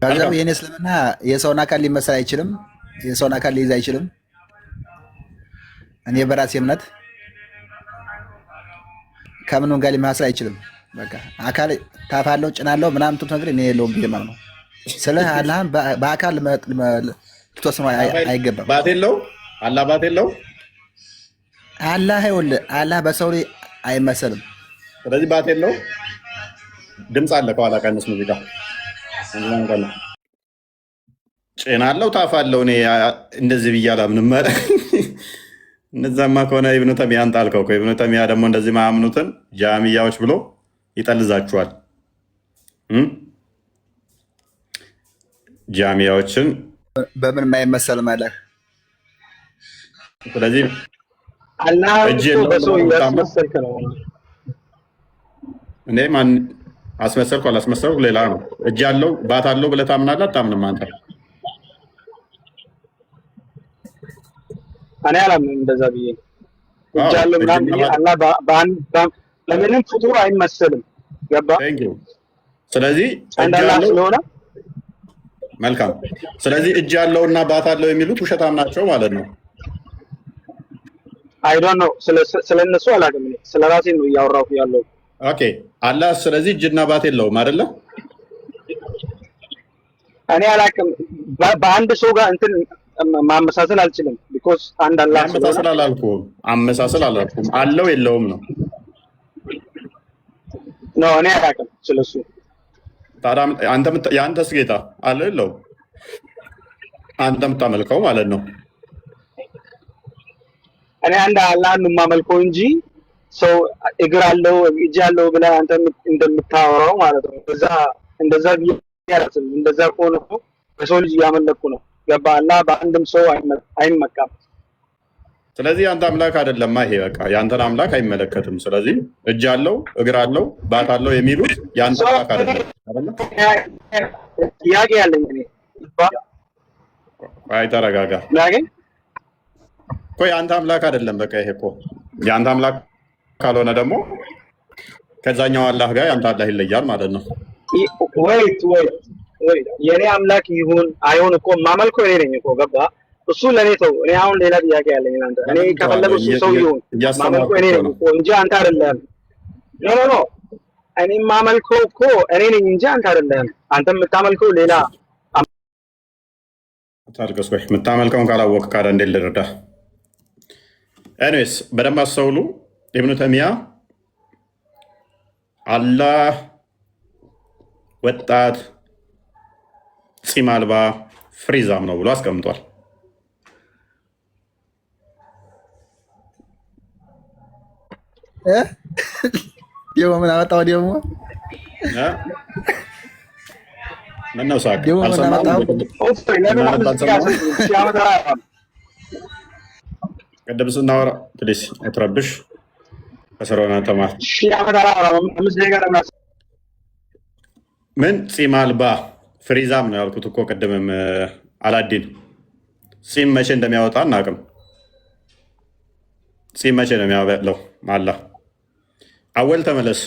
ከዛም የኔ እስልምና የሰውን አካል ሊመስል አይችልም፣ የሰውን አካል ሊይዝ አይችልም። እኔ በራሴ እምነት ከምንም ጋር ሊመስል አይችልም። በቃ አካል ታፋለው ጭናለው ምናምን ትቶ ነገር እኔ የለውም ብዬ ማለት ነው። ስለ አላህን በአካል ልትወስነው አይገባም። ባት የለው አላህ ባት የለው አላህ ይኸውልህ፣ አላህ በሰው ላይ አይመሰልም። ስለዚህ ባት የለው ድምፅ አለ ከኋላ ቀንስ ሙዚቃ ጭና አለው ታፍ አለው። እኔ እንደዚህ ብዬ አላምንም። እነዛማ ከሆነ ኢብኑ ተሚያን ጣልከው እኮ። ኢብኑ ተሚያ ደግሞ እንደዚህ ማያምኑትን ጃሚያዎች ብሎ ይጠልዛችኋል። ጃሚያዎችን በምን የማይመሰል ማለት ስለዚህ አላህ በሰው እያስመሰልክ ነው። እኔ ማን አስመሰልኩ አላስመሰልኩ ሌላ ነው። እጅ አለው ባት አለው ብለህ ታምናለህ አታምንም? አንተ እኔ አላምንም እንደዛ ብዬ እጅ አለው ምናምን ብዬ አላህ ለምንም ፍጡር አይመሰልም። ገባ? ስለዚህ አንድ አላህ ስለሆነ መልካም። ስለዚህ እጅ አለውና ባት አለው የሚሉት ውሸታም ናቸው ማለት ነው። አይ ዶንት ኖ ስለነሱ አላውቅም። ስለራሴ ነው እያወራሁ ያለው። ኦኬ አላህ ስለዚህ እጅና ባት የለውም አይደለ? እኔ አላውቅም። በአንድ ሰው ጋር እንትን ማመሳሰል አልችልም። ቢኮዝ አንድ አላህ ማመሳሰል አላልኩም፣ አመሳሰል አላልኩም። አለው የለውም ነው። ኖ እኔ አላውቅም ስለሱ። ታዲያ የአንተስ ጌታ አለ የለውም? አንተ የምታመልከው ማለት ነው። እኔ አንድ አላህን ነው የማመልከው እንጂ ሰው እግር አለው እጅ አለው ብለህ አንተ እንደምታወራው ማለት ነው። እንደዛ ቢያረስም እንደዛ ከሆነ እኮ በሰው ልጅ እያመለኩ ነው። ገባ? አላህ በአንድም ሰው አይመካም። ስለዚህ አንተ አምላክ አይደለም። ይሄ በቃ ያንተን አምላክ አይመለከትም። ስለዚህ እጅ አለው እግር አለው ባት አለው የሚሉት ያንተ አምላክ አይደለም። ጥያቄ ያለኝ እኔ አይ ተረጋጋ እኮ የአንተ አምላክ አይደለም። በቃ ይሄ እኮ የአንተ አምላክ ካልሆነ ደግሞ ከዛኛው አላህ ጋር የአንተ አላህ ይለያል ማለት ነው። ወይት የኔ አምላክ ይሁን አይሁን እኮ ማመልከው እኔ ነኝ እኮ። ገባ? እሱ ለኔ ተው። እኔ አሁን ሌላ ጥያቄ ያለኝ አንተ እኔ ከፈለገ እሱ ሰው ይሁን ማመልከው እኔ ነኝ እኮ እንጂ አንተ አይደለም። ኖ እኔ ማመልከው እኮ እኔ ነኝ እንጂ አንተ አይደለም። አንተ የምታመልከው ሌላ ታርቀስ ወይ የምታመልከውን ካላወቅህ ካዳ እንዴት ልረዳ? ኤኒዌይስ በደንብ አስተውሉ። ኢብኑ ተሚያ አላህ ወጣት ፂም አልባ ፍሪዛም ነው ብሎ አስቀምጧል። ደግሞ ምን አመጣው? ደግሞ ምነው ሳቅ? ቅድም ስናወራ ፕሊስ አትረብሽ። ከስራውና ተማር። ምን ፂም አልባ ፍሪዛም ነው ያልኩት እኮ ቅድምም። አላዲን ፂም መቼ እንደሚያወጣ አናውቅም። ፂም መቼ ነው የሚያበለው? አላህ አወል ተመለስ።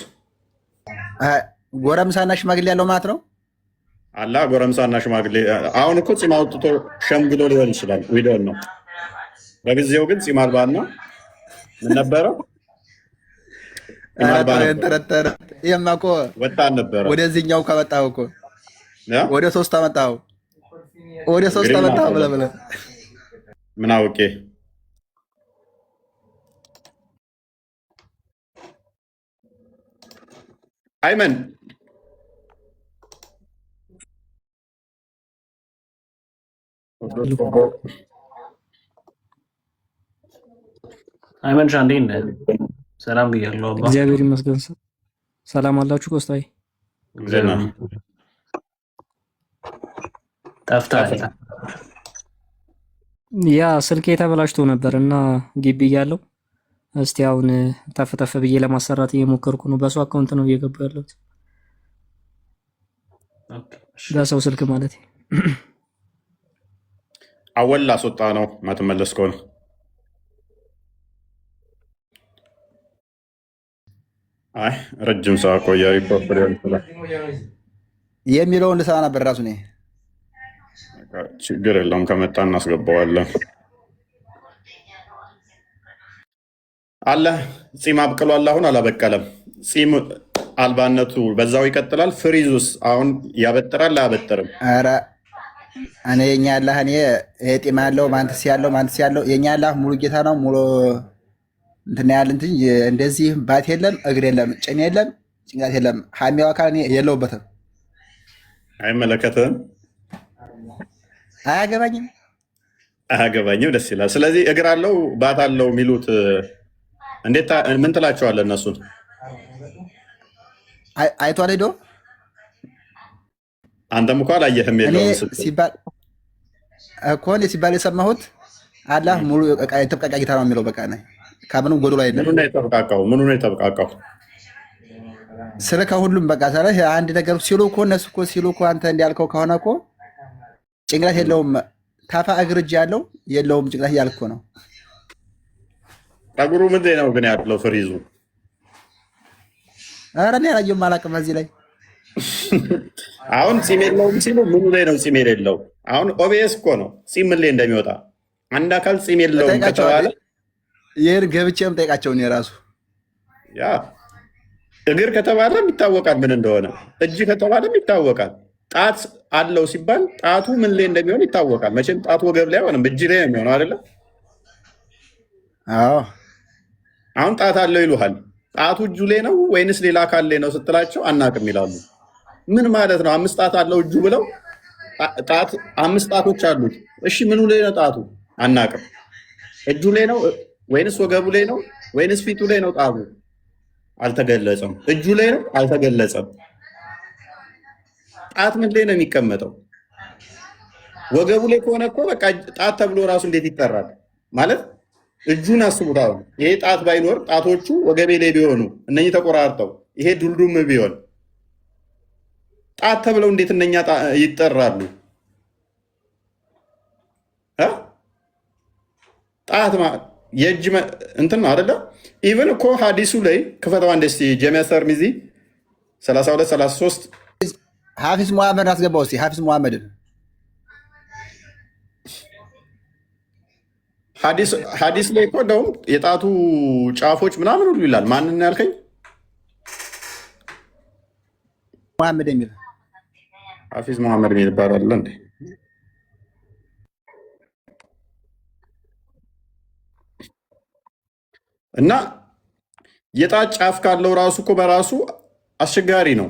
ጎረምሳና ሽማግሌ ያለው ማለት ነው። አላህ ጎረምሳና ሽማግሌ አሁን እኮ ፂም አውጥቶ ሸምግሎ ሊሆን ይችላል። ዊዶን ነው። በጊዜው ግን ፂም አልባና ምን ነበረው? ይሄማ እኮ ወጣን ነበረ። ወደዚህኛው ከመጣሁ እኮ ወደ ሶስት አመጣሁ። ወደ ሶስት አመጣሁ ብለህ ምን አውቄ አይመን አይመን ሻንዴ ሰላም ብያለሁ። እግዚአብሔር ይመስገን። ሰላም አላችሁ? ቆስጣይ ጠፍተሃል። ያ ስልኬ ተበላሽቶ ነበር እና ግቢ እያለሁ እስቲ አሁን ተፍተፍ ብዬ ለማሰራት እየሞከርኩ ነው። በሰው አካውንት ነው እየገባ ያለሁት፣ በሰው ስልክ ማለት አወል አስወጣ ነው ማትመለስ ከሆነ አይ ረጅም ሰው አቆያ ሪፖርት ሊሆን ይችላል የሚለውን ልሰማ ነበር ራሱ እኔ። ችግር የለውም ከመጣ እናስገባዋለን። አለ ፂም አብቅሏል። አሁን አላበቀለም። ፂም አልባነቱ በዛው ይቀጥላል። ፍሪዙስ አሁን ያበጥራል አያበጥርም? ኧረ እኔ የኛ አላህ እኔ ጢም ያለው ማንትስ ያለው የኛ አላህ ሙሉ ጌታ ነው። ሙሉ እንትን ያለ እንትን እንደዚህ ባት የለም፣ እግር የለም፣ ጭን የለም፣ ጭንቅላት የለም። ሀሚያው አካል የለውበትም። አይመለከትም፣ አያገባኝም፣ አያገባኝም። ደስ ይላል። ስለዚህ እግር አለው ባት አለው የሚሉት እንዴት ምን ትላቸዋለህ? እነሱን አይቷል ሄዶ አንተም እኮ አላየህም የለውም ሲባል እኮ ሲባል የሰማሁት አላህ ሙሉ የተብቃቃ ጌታ ነው የሚለው። በቃ ከምንም ጎዶሎ አይደለም። ምኑ ነው የተብቃቃው? ስለ ከሁሉም በቃ ሰለ አንድ ነገር ሲሉ እኮ እነሱ እኮ ሲሉ እኮ አንተ እንዲያልከው ከሆነ እኮ ጭንቅላት የለውም ታፋ እግር እጅ ያለው የለውም ጭንቅላት እያልክ እኮ ነው። እግሩ ምንድን ነው ግን ያለው ፍሪዙ? ኧረ እኔ አላየሁም አላውቅም። እዚህ ላይ አሁን ፂም የለውም ሲሉ ምኑ ላይ ነው ፂም የሌለው? አሁን ኦቢኤስ እኮ ነው ፂም ምን ላይ እንደሚወጣ አንድ አካል ፂም የለውም ከተባለ ይህን ገብቼም ጠይቃቸው እኔ ራሱ ያ እግር ከተባለም ይታወቃል ምን እንደሆነ፣ እጅ ከተባለም ይታወቃል። ጣት አለው ሲባል ጣቱ ምን ላይ እንደሚሆን ይታወቃል። መቼም ጣቱ ወገብ ላይ አይሆንም እጅ ላይ ነው የሚሆነው አይደለም? አዎ። አሁን ጣት አለው ይሉሃል። ጣቱ እጁ ላይ ነው ወይንስ ሌላ አካል ላይ ነው ስትላቸው አናቅም ይላሉ። ምን ማለት ነው? 5 ጣት አለው እጁ ብለው ጣት 5 ጣቶች አሉት። እሺ ምኑ ላይ ነው ጣቱ? አናቅም። እጁ ላይ ነው ወይንስ ወገቡ ላይ ነው ወይንስ ፊቱ ላይ ነው ጣቱ? አልተገለጸም። እጁ ላይ ነው አልተገለጸም። ጣት ምን ላይ ነው የሚቀመጠው? ወገቡ ላይ ከሆነ እኮ በቃ ጣት ተብሎ ራሱ እንዴት ይጠራል? ማለት እጁን አስቡት። አሁን ይሄ ጣት ባይኖር ጣቶቹ ወገቤ ላይ ቢሆኑ እነኚህ ተቆራርጠው ይሄ ዱልዱም ቢሆን ጣት ተብለው እንዴት እነኛ ይጠራሉ? ጣት የእጅ እንትን ነው አይደለ? ኢቨን እኮ ሀዲሱ ላይ ክፈተው አንድ እስኪ ጀሚያ ተርሚዚ 32 33 ሀፊዝ ሙሐመድ አስገባው እስኪ ሀፊዝ ሙሐመድን ሀዲስ ላይ እኮ እንደውም የጣቱ ጫፎች ምናምን ሁሉ ይላል። ማንን ያልከኝ? ሙሐመድ የሚል ሀፊዝ ሙሐመድ የሚል ይባላል እንዴ? እና የጣት ጫፍ ካለው ራሱ እኮ በራሱ አስቸጋሪ ነው።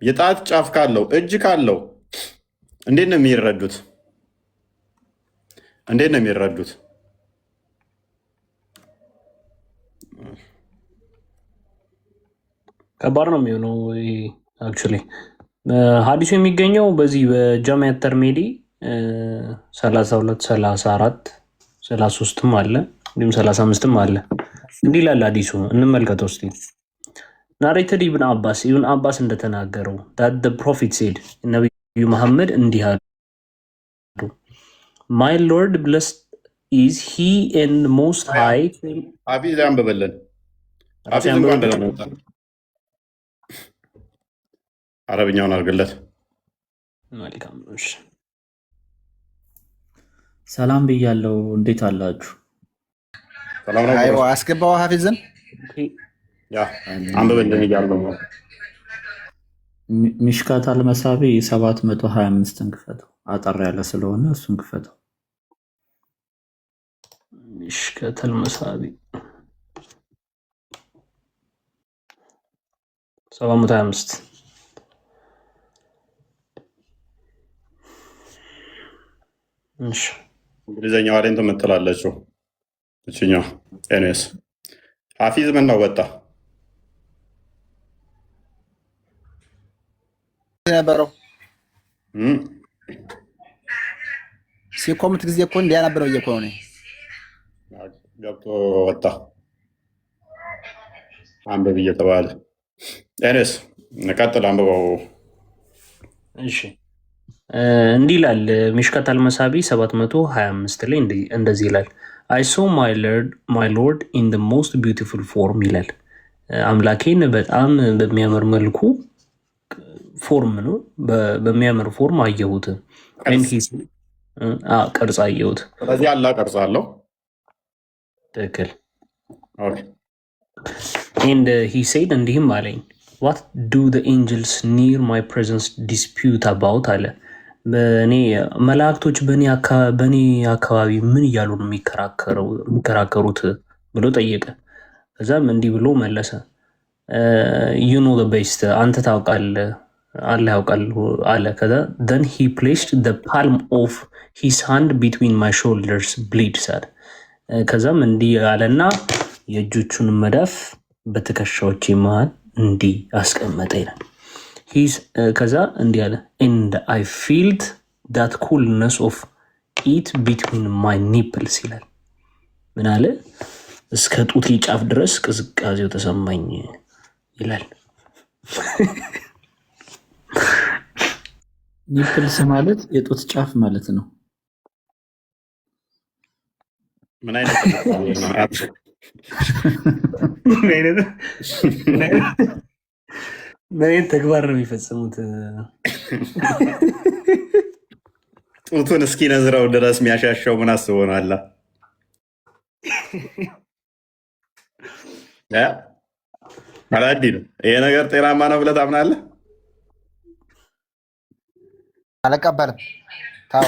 የጣት ጫፍ ካለው እጅ ካለው እንዴት ነው የሚረዱት? እንዴት ነው የሚረዱት? ከባድ ነው የሚሆነው። አክቹዋሊ ሀዲሱ የሚገኘው በዚህ በጃሚዓ ተርሚዚ 32 34 33ም አለ እንዲሁም 35ም አለ። እንዲህ ይላል ሀዲሱ፣ እንመልከተው እስቲ። ናሬትድ ኢብን አባስ እንደተናገረው ዳት ፕሮፊት ሴድ ነቢዩ መሐመድ እንዲህ አሉ፣ ማይ ሎርድ ብለስድ ኢዝ ሂ ኤንድ ሞስት ሃይ። ሀፊዝ አንብበልን። አረብኛውን አድርግለት። መልካም። ሰላም ብያለው። እንዴት አላችሁ? አስገባው ሀፊዝን አንብበልን እያለው ሚሽካት አልመሳቢ 725ን ክፈተው። አጠር ያለ ስለሆነ እሱን ክፈተው። ሚሽካት አልመሳቢ 725 እንግሊዝኛዋ ላይ እንትን የምትላለችው እችኛዋ ኤንኤስ ሀፊዝ ምን ነው ወጣ ነበረው ሲኮምት ጊዜ እኮ እንዲያነበረው እየኮ ነው ገብቶ ወጣ አንብብ እየተባለ ኤንኤስ ቀጥል አንብበው። እሺ እንዲህ ይላል ሚሽካት አልመሳቢ 725 ላይ እንደዚህ ይላል I saw my lord in the most beautiful form ይላል። አምላኬን በጣም በሚያምር መልኩ ፎርም ነው በሚያምር ፎርም አየሁት። ቅርጽ አየሁት። ስለዚህ አላህ ቅርጽ አለው። ትክክል። and he said እንዲህም አለኝ what do the angels near my presence dispute about አለ። በእኔ መላእክቶች በእኔ አካባቢ ምን እያሉ ነው የሚከራከሩት ብሎ ጠየቀ። ከዛም እንዲህ ብሎ መለሰ፣ ዩኖ ቤስት አንተ ታውቃለህ አለ ያውቃል አለ። ከዛ then he placed the palm of his hand between my shoulders bleeds አለ። ከዛም እንዲህ አለና የእጆቹን መዳፍ በትከሻዎቼ መሃል እንዲህ አስቀመጠ ይላል። ከዛ እንዲህ አለ and I felt that coolness of it between my nipples ይላል። ምን አለ? እስከ ጡቴ ጫፍ ድረስ ቅዝቃዜው ተሰማኝ ይላል። ኒፕልስ ማለት የጡት ጫፍ ማለት ነው። ምን አይነት ተግባር ነው የሚፈጽሙት? ጡቱን እስኪነዝረው ድረስ የሚያሻሻው ምን አስቦ ነው? አላ አላዲ ነው። ይሄ ነገር ጤናማ ነው ብለህ ታምናለህ? አልቀበልም። ታው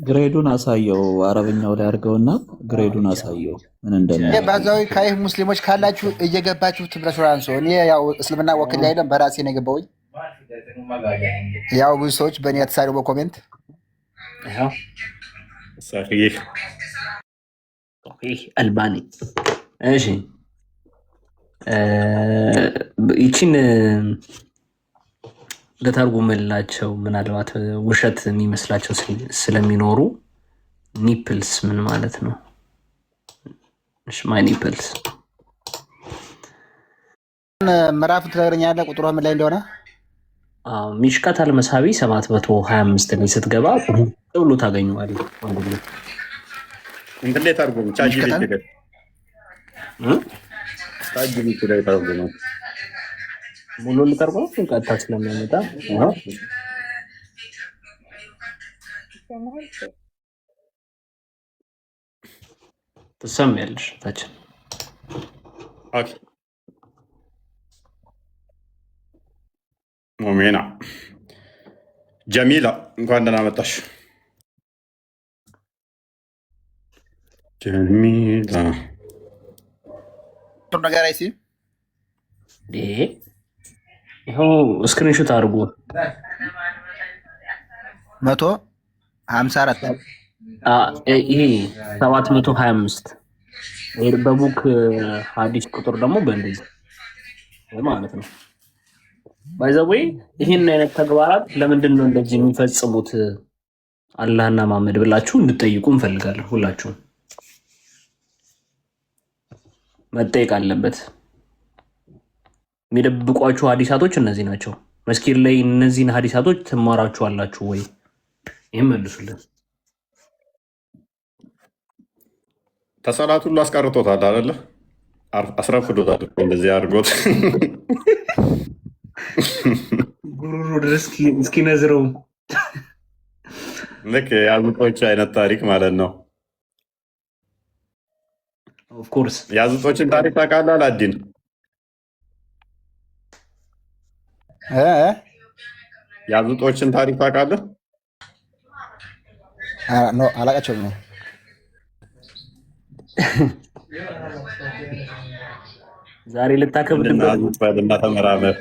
ግሬዱን አሳየው። አረበኛው ላይ አድርገውና ግሬዱን አሳየው ምን እንደሆነ። ባዛዊ ካይህ ሙስሊሞች ካላችሁ እየገባችሁ ትብለሹራንሶ። እኔ ያው እስልምና ወክል አይደለም በራሴ ነው የገባሁኝ። ያው ብዙ ሰዎች በእኔ ተሳሪው በኮሜንት አልባኒ። እሺ ይቺን ለተርጉምላቸው ምናልባት ውሸት የሚመስላቸው ስለሚኖሩ ኒፕልስ ምን ማለት ነው? እሺ ማይ ኒፕልስ ምዕራፍ ትነግረኛለህ? ቁጥሩ ምን ላይ እንደሆነ? ሚሽካት አልመሳቢ 725 ላይ ስትገባ ብሎ ታገኘዋለህ። እንዴት ተርጉም ቻጂቢቲ ላይ ተርጉም ሙሉ ልተርጉም ቀጥታ ስለሚያመጣ ትሰሚያለሽ ታችን። ኦኬ ሞሜና ጀሚላ እንኳን ደህና መጣሽ ጀሚላ። ነገር አይሲ ይኸው ስክሪንሾት አድርጎ 154 ይሄ 725 በቡክ ሀዲስ ቁጥር ደግሞ በእንደዚህ ማለት ነው። ባይዘዌይ ይህን አይነት ተግባራት ለምንድን ነው እንደዚህ የሚፈጽሙት አላህና ማመድ ብላችሁ እንድጠይቁ እንፈልጋለን። ሁላችሁም መጠየቅ አለበት። የሚደብቋችሁ ሀዲሳቶች እነዚህ ናቸው። መስኪን ላይ እነዚህን ሀዲሳቶች ትማራችኋላችሁ ወይ? ይህም መልሱልን። ከሰላት ሁሉ አስቀርቶታል አይደለ? አስረፍዶታል እንደዚህ አድርጎት ጉሩሩ ድረስ እስኪነዝረው ልክ የአዙጦች አይነት ታሪክ ማለት ነው። ኦፍኮርስ የአዙጦችን ታሪክ ታውቃለህ አላዲን? የአዙጦችን ታሪክ ታውቃለህ? አላውቃቸውም ነው። ዛሬ ልታከብድና ተመራመር።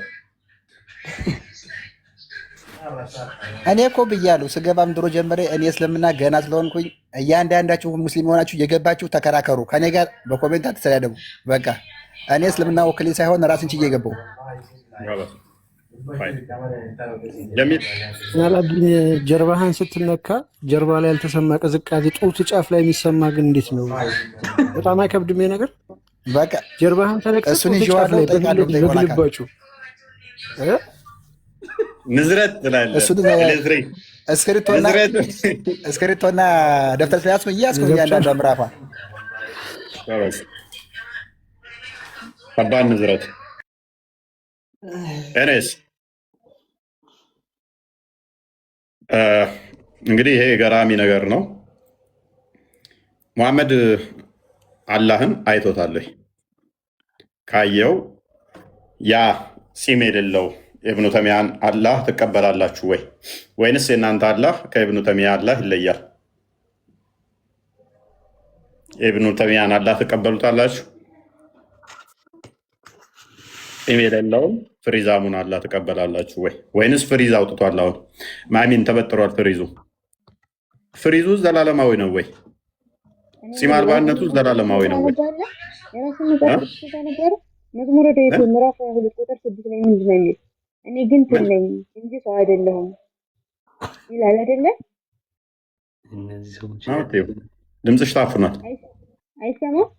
እኔ እኮ ብያለሁ ስገባም ድሮ ጀመረ። እኔ እስልምና ገና ስለሆንኩኝ እያንዳንዳችሁ ሙስሊም የሆናችሁ የገባችሁ ተከራከሩ፣ ከኔ ጋር በኮሜንት አትሰዳደቡ። በቃ እኔ እስልምና ወክሌ ሳይሆን ራስን ችዬ ገባሁ። ጀርባህን ስትነካ ጀርባ ላይ ያልተሰማ ቅዝቃዜ ጡት ጫፍ ላይ የሚሰማ ግን እንዴት ነው? በጣም አይከብድም ነገር? በቃ ጀርባህን ተነካ እሱን ይዤዋለሁ። በግልባጩ ንዝረት ትላለህ። እስክሪብቶና ደብተር ስለያዝኩ እያዝኩ እያንዳንዷ ምዕራፏ ከባድ ንዝረት። እኔስ እንግዲህ ይሄ ገራሚ ነገር ነው። ሙሐመድ አላህን አይቶታል? ካየው ያ ፂም የሌለው ኢብኑ ተሚያን አላህ ትቀበላላችሁ ወይ? ወይንስ የእናንተ አላህ ከኢብኑ ተሚያ አላህ ይለያል? ኢብኑ ተይሚያን አላህ ተቀበሉታላችሁ? ኢሜል የለውም። ፍሪዛሙን አላህ ተቀበላላችሁ ወይ? ወይንስ ፍሪዝ አውጥቷል? አሁን ማሚን ተበጥሯል ፍሪዙ። ፍሪዙ ዘላለማዊ ነው ወይ? ጺም አልባነቱ ዘላለማዊ ነው ወይ? መዝሙረ ዳዊት ምዕራፍ 2 ቁጥር 6 ላይ ምንድን ነው የሚል? እኔ ግን ትል ነኝ እንጂ ሰው አይደለሁም ይላል አይደለ? ድምፅሽ ታፍኗል። አይሰማም?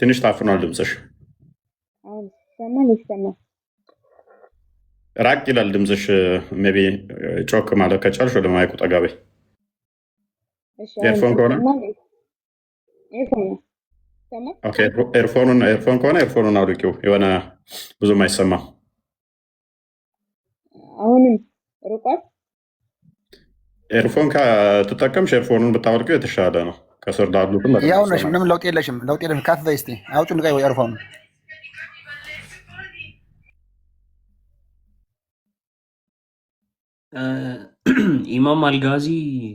ትንሽ ታፍኗል ድምፅሽ። አሁን ይሰማል? ይሰማል? ራቅ ይላል ድምፅሽ። ሜቢ ጮክ ማለት ከቻልሽ ወደ ማይኩ ጠጋ በይ። ኤርፎን ከሆነ ኤርፎን ከሆነ ኤርፎኑን አውልቂው። የሆነ ብዙም አይሰማም። አሁንም ርቋል። ኤርፎን ከተጠቀምሽ ኤርፎኑን ብታወልቂው የተሻለ ነው። ከስር ላሉትም ያው ነሽ፣ ምንም ለውጥ የለሽም። ከፍ በይ እስኪ አውጪው፣ ንቀይ ኤርፎኑ። ኢማም አልጋዚ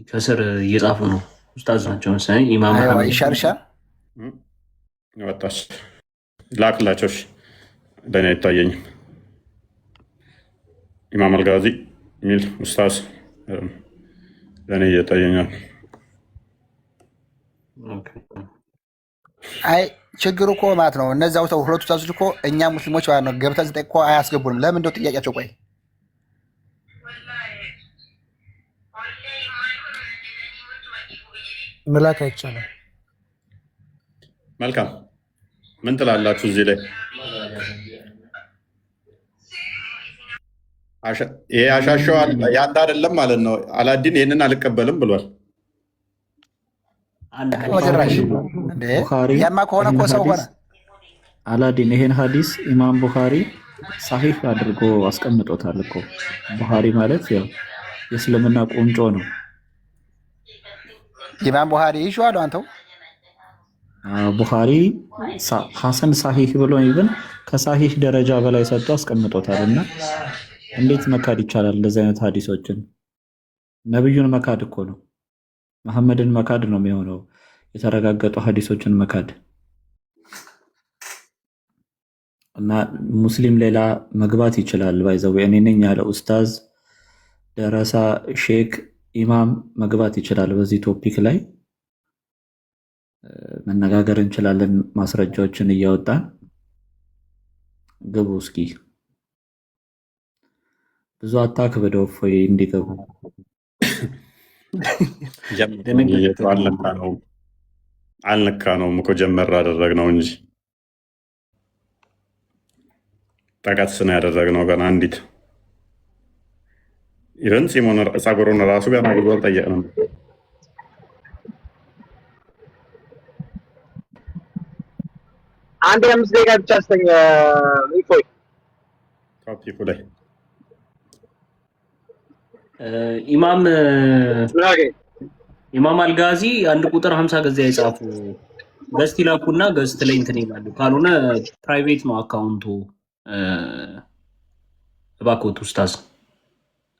ከስር እየጻፉ ነው። ኡስታዝ ናቸው መሰለኝ። ኢማም ይሻልሻል። ወጣች ላክላቸው። ለእኔ አይታየኝም። ኢማም አልጋዚ የሚል ኡስታዝ ለእኔ እየታየኛል። አይ ችግሩ እኮ ማለት ነው እነዚያው ሁለቱ ኡስታዞች እኮ እኛ ሙስሊሞች ማለት ነው ገብተን ስጠይቅ እኮ አያስገቡንም። ለምን እንደው ጥያቄያቸው? ቆይ መላክ አይቻልም። መልካም ምን ትላላችሁ እዚህ ላይ? ይሄ አሻሸው ያንተ አይደለም ማለት ነው። አላዲን ይህንን አልቀበልም ብሏል። ያማ ከሆነ እኮ ሰው ሆነ። አላዲን ይሄን ሀዲስ ኢማም ቡኻሪ ሳሂህ አድርጎ አስቀምጦታል እኮ። ቡኻሪ ማለት ያው የእስልምና ቁንጮ ነው። ኢማም ቡኻሪ ይሽዋል አንተው ቡኻሪ ሐሰን ሳሂህ ብሎ ይብን ከሳሂህ ደረጃ በላይ ሰጥቶ አስቀምጦታል። እና እንዴት መካድ ይቻላል? እንደዚህ አይነት ሀዲሶችን ነብዩን መካድ እኮ ነው። መሐመድን መካድ ነው የሚሆነው። የተረጋገጡ ሀዲሶችን መካድ እና ሙስሊም ሌላ መግባት ይችላል። ባይዘው እኔ ነኝ ያለ ኡስታዝ፣ ደረሳ፣ ሼክ፣ ኢማም መግባት ይችላል። በዚህ ቶፒክ ላይ መነጋገር እንችላለን። ማስረጃዎችን እያወጣን ግቡ። እስኪ ብዙ አታክ በደው እፎይ እንዲገቡ አልነካ ነውም እኮ ጀመር አደረግነው እንጂ ጠቀስ ነው ያደረግነው። ገና አንዲት ኢቨን ጺሙን ጸጉሩን ራሱ ገና ብዙ አልጠየቅንም። አንድ 5 ደቂቃ ብቻ አስተኛ ይቆይ። ቶፒኩ ላይ ኢማም አልጋዚ አንድ ቁጥር 50 ጊዜ አይጻፉ። ገስት ይላኩና ገስት ላይ እንትን ይላሉ። ካልሆነ ፕራይቬት ነው አካውንቱ። እባክዎት ኡስታዝ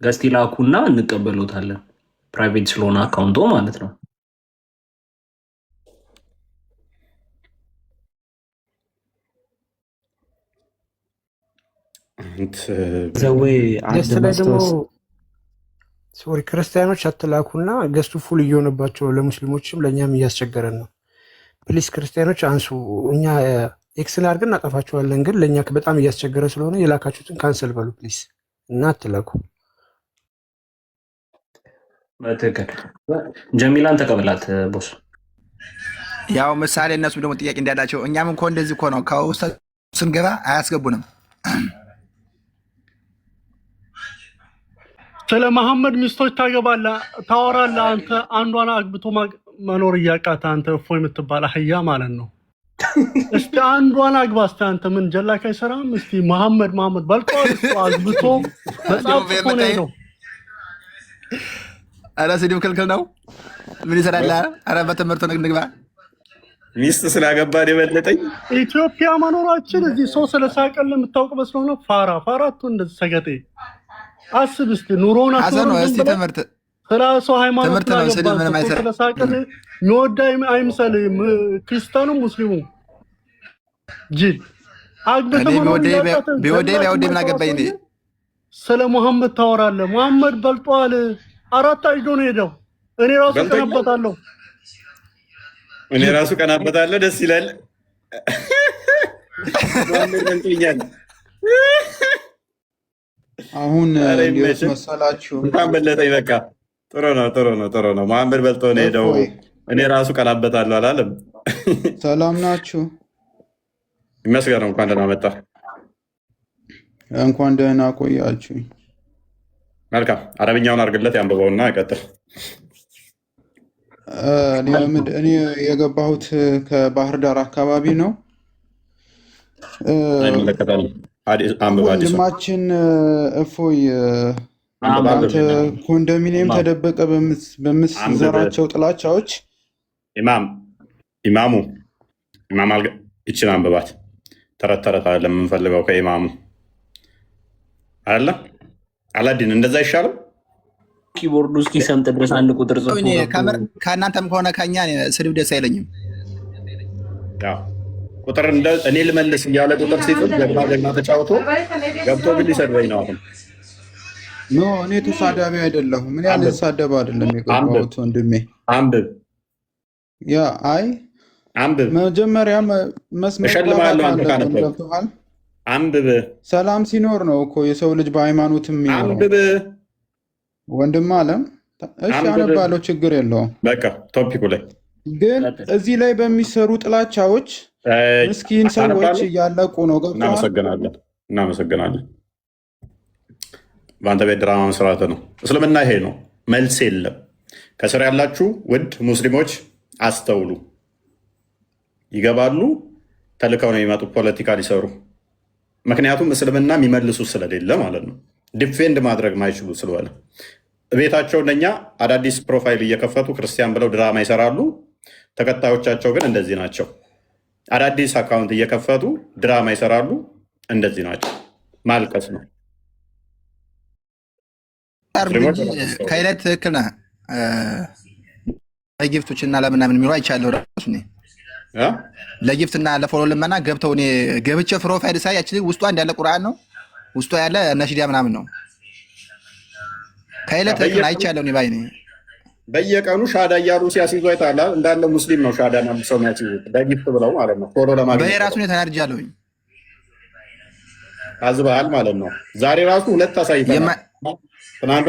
ገስት ይላኩና እንቀበሎታለን። ፕራይቬት ስለሆነ አካውንቱ ማለት ነው። ሶሪ ክርስቲያኖች አትላኩና ገስቱ ፉል እየሆነባቸው ለሙስሊሞችም ለእኛም እያስቸገረን ነው። ፕሊስ ክርስቲያኖች አንሱ። እኛ ኤክስን አድርገን እናጠፋቸዋለን፣ ግን ለእኛ በጣም እያስቸገረ ስለሆነ የላካችሁትን ካንሰል በሉ ፕሊስ እና አትላኩ። በትክክል ጀሚላን ተቀበላት ቦስ። ያው ምሳሌ እነሱ ደግሞ ጥያቄ እንዳላቸው እኛም እኮ እንደዚህ እኮ ነው። ከውስጥ ስንገባ አያስገቡንም። ስለ መሐመድ ሚስቶች ታወራለህ አንተ። አንዷን አግብቶ መኖር እያቃተ አንተ እፎይ የምትባል አህያ ማለት ነው። እስቲ አንዷን አግባ እስቲ አንተ ምን ጀላካ አይሰራም? እስቲ መሐመድ በልቀዋል። እሱ አግብቶ መጽሐፍ ጽፎ ነው ሄደው። ኧረ ስድብ ክልክል ነው። ምን ይሰራል? ኧረ በትምህርቱ ንግባ። ሚስት ስላገባን የበለጠኝ ኢትዮጵያ መኖራችን እዚህ ሰው ስለሳቀል የምታውቅ መስሎ ነው። ፋራቱ እንደዚህ ሰገጤ አስብ እስቲ ኑሮን አሰኖ እስቲ ትምህርት ስለ ሰው ሃይማኖት ትምህርት ነው። ስድብ ምንም አይሰራም። ስለሳቀል ሚወዳ አይምሰል ክርስቲያኑ ሙስሊሙ ጅል አግብተ ቢወደይ ምን አገባኝ እኔ። ስለ መሐመድ ታወራለህ። መሐመድ በልጧል። 4 አይዶ ነው ሄደው። እኔ ራሱ ቀናበታለሁ። ደስ ይላል። አሁን እንዴት መሰላችሁ? እንኳን በለጠኝ። በቃ ጥሩ ነው። መሐመድ በልጦ ነው ሄደው። እኔ ራሱ ቀናበታለሁ አላለም። ሰላም ናችሁ? ይመስገን። እንኳን ደህና መጣ። እንኳን ደህና ቆያችሁ። መልካም። አረብኛውን አድርግለት ያንብበውና ይቀጥል። እኔ የገባሁት ከባህር ዳር አካባቢ ነው። ወንድማችን እፎይ አንተ ኮንዶሚኒየም ተደበቀ በምትዘራቸው ጥላቻዎች ኢማሙ ይችን አንብባት። ተረት አለ የምንፈልገው ከኢማሙ አለ አላዲን እንደዛ አይሻልም? ኪቦርዱ እስኪሰምጥ ድረስ አንድ ቁጥር ጽፎ ከእናንተም ከሆነ ከኛ ስድብ ደስ አይለኝም። ቁጥር እኔ ልመልስ እያለ ቁጥር ሲጽፍ ጀግና ተጫውቶ ገብቶ ግን ሊሰድበኝ ነው አሁን። ኖ እኔ ተሳዳቢ አይደለሁም። እኔ አልሳደብ አይደለም የገባሁት ወንድሜ። አንብብ። አንብብ። መጀመሪያ መስመር ገብቶሃል። አንብብ። ሰላም ሲኖር ነው እኮ የሰው ልጅ በሃይማኖትም አንብብ። ወንድም አለም እሺ፣ አነባለሁ፣ ችግር የለውም። በቃ ቶፒኩ ላይ ግን እዚህ ላይ በሚሰሩ ጥላቻዎች ምስኪን ሰዎች እያለቁ ነው። እናመሰግናለን። በአንተ ቤት ድራማ መስራት ነው። እስልምና ይሄ ነው። መልስ የለም። ከስር ያላችሁ ውድ ሙስሊሞች አስተውሉ። ይገባሉ፣ ተልከው ነው የሚመጡ ፖለቲካ ሊሰሩ። ምክንያቱም እስልምና የሚመልሱ ስለሌለ ማለት ነው። ዲፌንድ ማድረግ ማይችሉ ስለሆነ ቤታቸው እነኛ አዳዲስ ፕሮፋይል እየከፈቱ ክርስቲያን ብለው ድራማ ይሰራሉ። ተከታዮቻቸው ግን እንደዚህ ናቸው። አዳዲስ አካውንት እየከፈቱ ድራማ ይሰራሉ። እንደዚህ ናቸው። ማልቀስ ነው። ከይለት ትክክል ነህ። ለጊፍቶች እና ለምናምን የሚለው አይቻለሁ። ራሱ ለጊፍት እና ለፎሎ ልመና ገብተው እኔ ገብቼ ፕሮፋይል ሳይ ያችል ውስጧ እንዳለ ቁርአን ነው፣ ውስጧ ያለ ነሽዲያ ምናምን ነው። ከይለት ትክክል አይቻለሁ። እኔ ባይ ነኝ። በየቀኑ ሻዳ እያሉ ሲያስይዙ አይታላ። እንዳለ ሙስሊም ነው ሻዳ ነው ሰው የሚያስይዙት በጊፍት ብለው ማለት ነው። ፎሎ ለማግኘት በየራሱ ነው ተናድጃለሁኝ። አዝበሃል ማለት ነው። ዛሬ ራሱ 2 አሳይተናል። ትናንት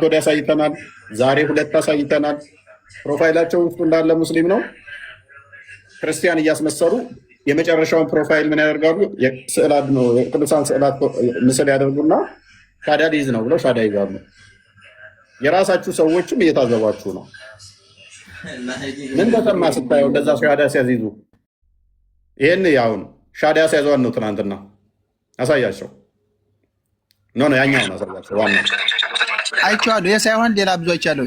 ወዲያ አሳይተናል። ዛሬ 2 አሳይተናል። ፕሮፋይላቸው ውስጡ እንዳለ ሙስሊም ነው። ክርስቲያን እያስመሰሉ የመጨረሻውን ፕሮፋይል ምን ያደርጋሉ? ስዕላት ነው የቅዱሳን ስዕላት ምስል ያደርጉና ሻዳ ሊይዝ ነው ብለው ሻዳ ይዛሉ። የራሳችሁ ሰዎችም እየታዘባችሁ ነው። ምን ተሰማ ስታየው እንደዛ ሻዳ ሲያዚዙ? ይህን ያውን ሻዳ ሲያዘዋን ነው ትናንትና አሳያቸው። ኖ ያኛውን አሳያቸው። ዋና አይቼዋለሁ። ይህ ሳይሆን ሌላ ብዙ አይቻለሁ።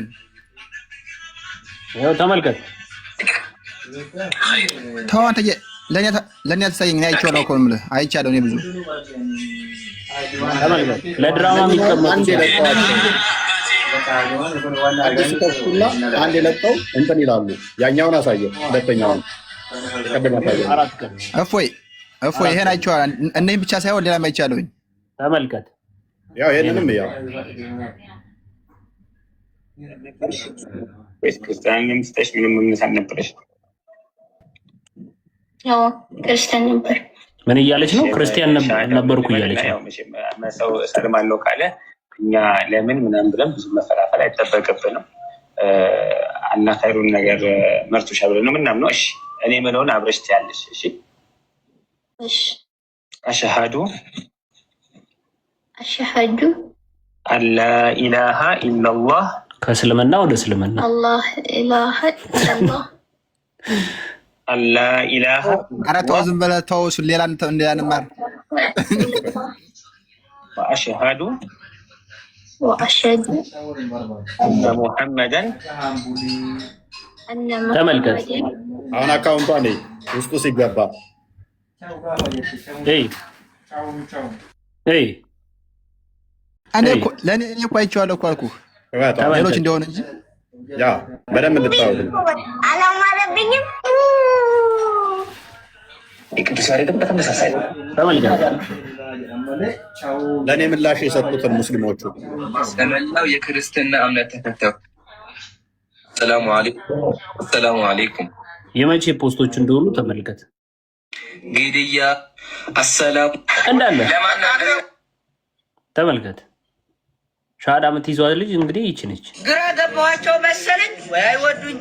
ተመልከት። ተው አንተ ለእኔ አትሳየኝ። እኔ አይቼዋለሁ እኮ የምልህ አይቻለሁ። እኔ ብዙ ተመልከት። ለድራማ የሚቀመጡ አዲስ ከፍቱና አንድ የለቀው እንትን ይላሉ። ያኛውን አሳየው። ሁለተኛውን ቀደም አሳየው። እፎይ ይሄን አይቼዋለሁ። እነኝም ብቻ ሳይሆን ሌላም አይቻለሁኝ። ተመልከት። ያው ይሄንንም ያው ክርስቲያን ምስተሽ ምንም እምነት አልነበረሽ? ያው ክርስቲያን ነበር። ምን እያለች ነው? ክርስቲያን ነበርኩ እያለች ነው። ሰው እሰልማለሁ ካለ እኛ ለምን ምናምን ብለን ብዙ መፈላፈል አይጠበቅብንም። አላህ ኸይሩን ነገር መርቶሻ ብለን ነው ምናምን ነው። እሺ እኔ ምለውን አብረሽ ትያለሽ። እሺ አሽሃዱ አላ ኢላሃ ኢላላህ ከእስልምና ወደ እስልምና አላህ ኢላሃ ኢላላህ አላ ኢላሃ። ኧረ ተው ዝም በለው ተው። እሱን ሌላ እንዳንማር። ወአሽሃዱ አነ ሙሐመደን። ተመልከት። አሁን አካውንቷ ነይ ውስጡ ሲገባ እኔ እኮ አይቼዋለሁ እኮ አልኩህ። ሌሎች እንደሆነ እንጂ ያ በደንብ እንድታወቅ አላማረብኝም። የቅዱስ ያሬድም በተመሳሳይ ነው። ለእኔ ምላሽ የሰጡትን ሙስሊሞቹ ለመላው የክርስትና እምነት ተከታዮች ሰላሙ አሌይኩም። የመቼ ፖስቶች እንደሆኑ ተመልከት። ግድያ አሰላሙ እንዳለ ተመልከት። ሻሃዳ የምትይዟት ልጅ እንግዲህ ይቺ ነች። ግራ ገባኋቸው መሰለኝ ወይ አይወዱኝ።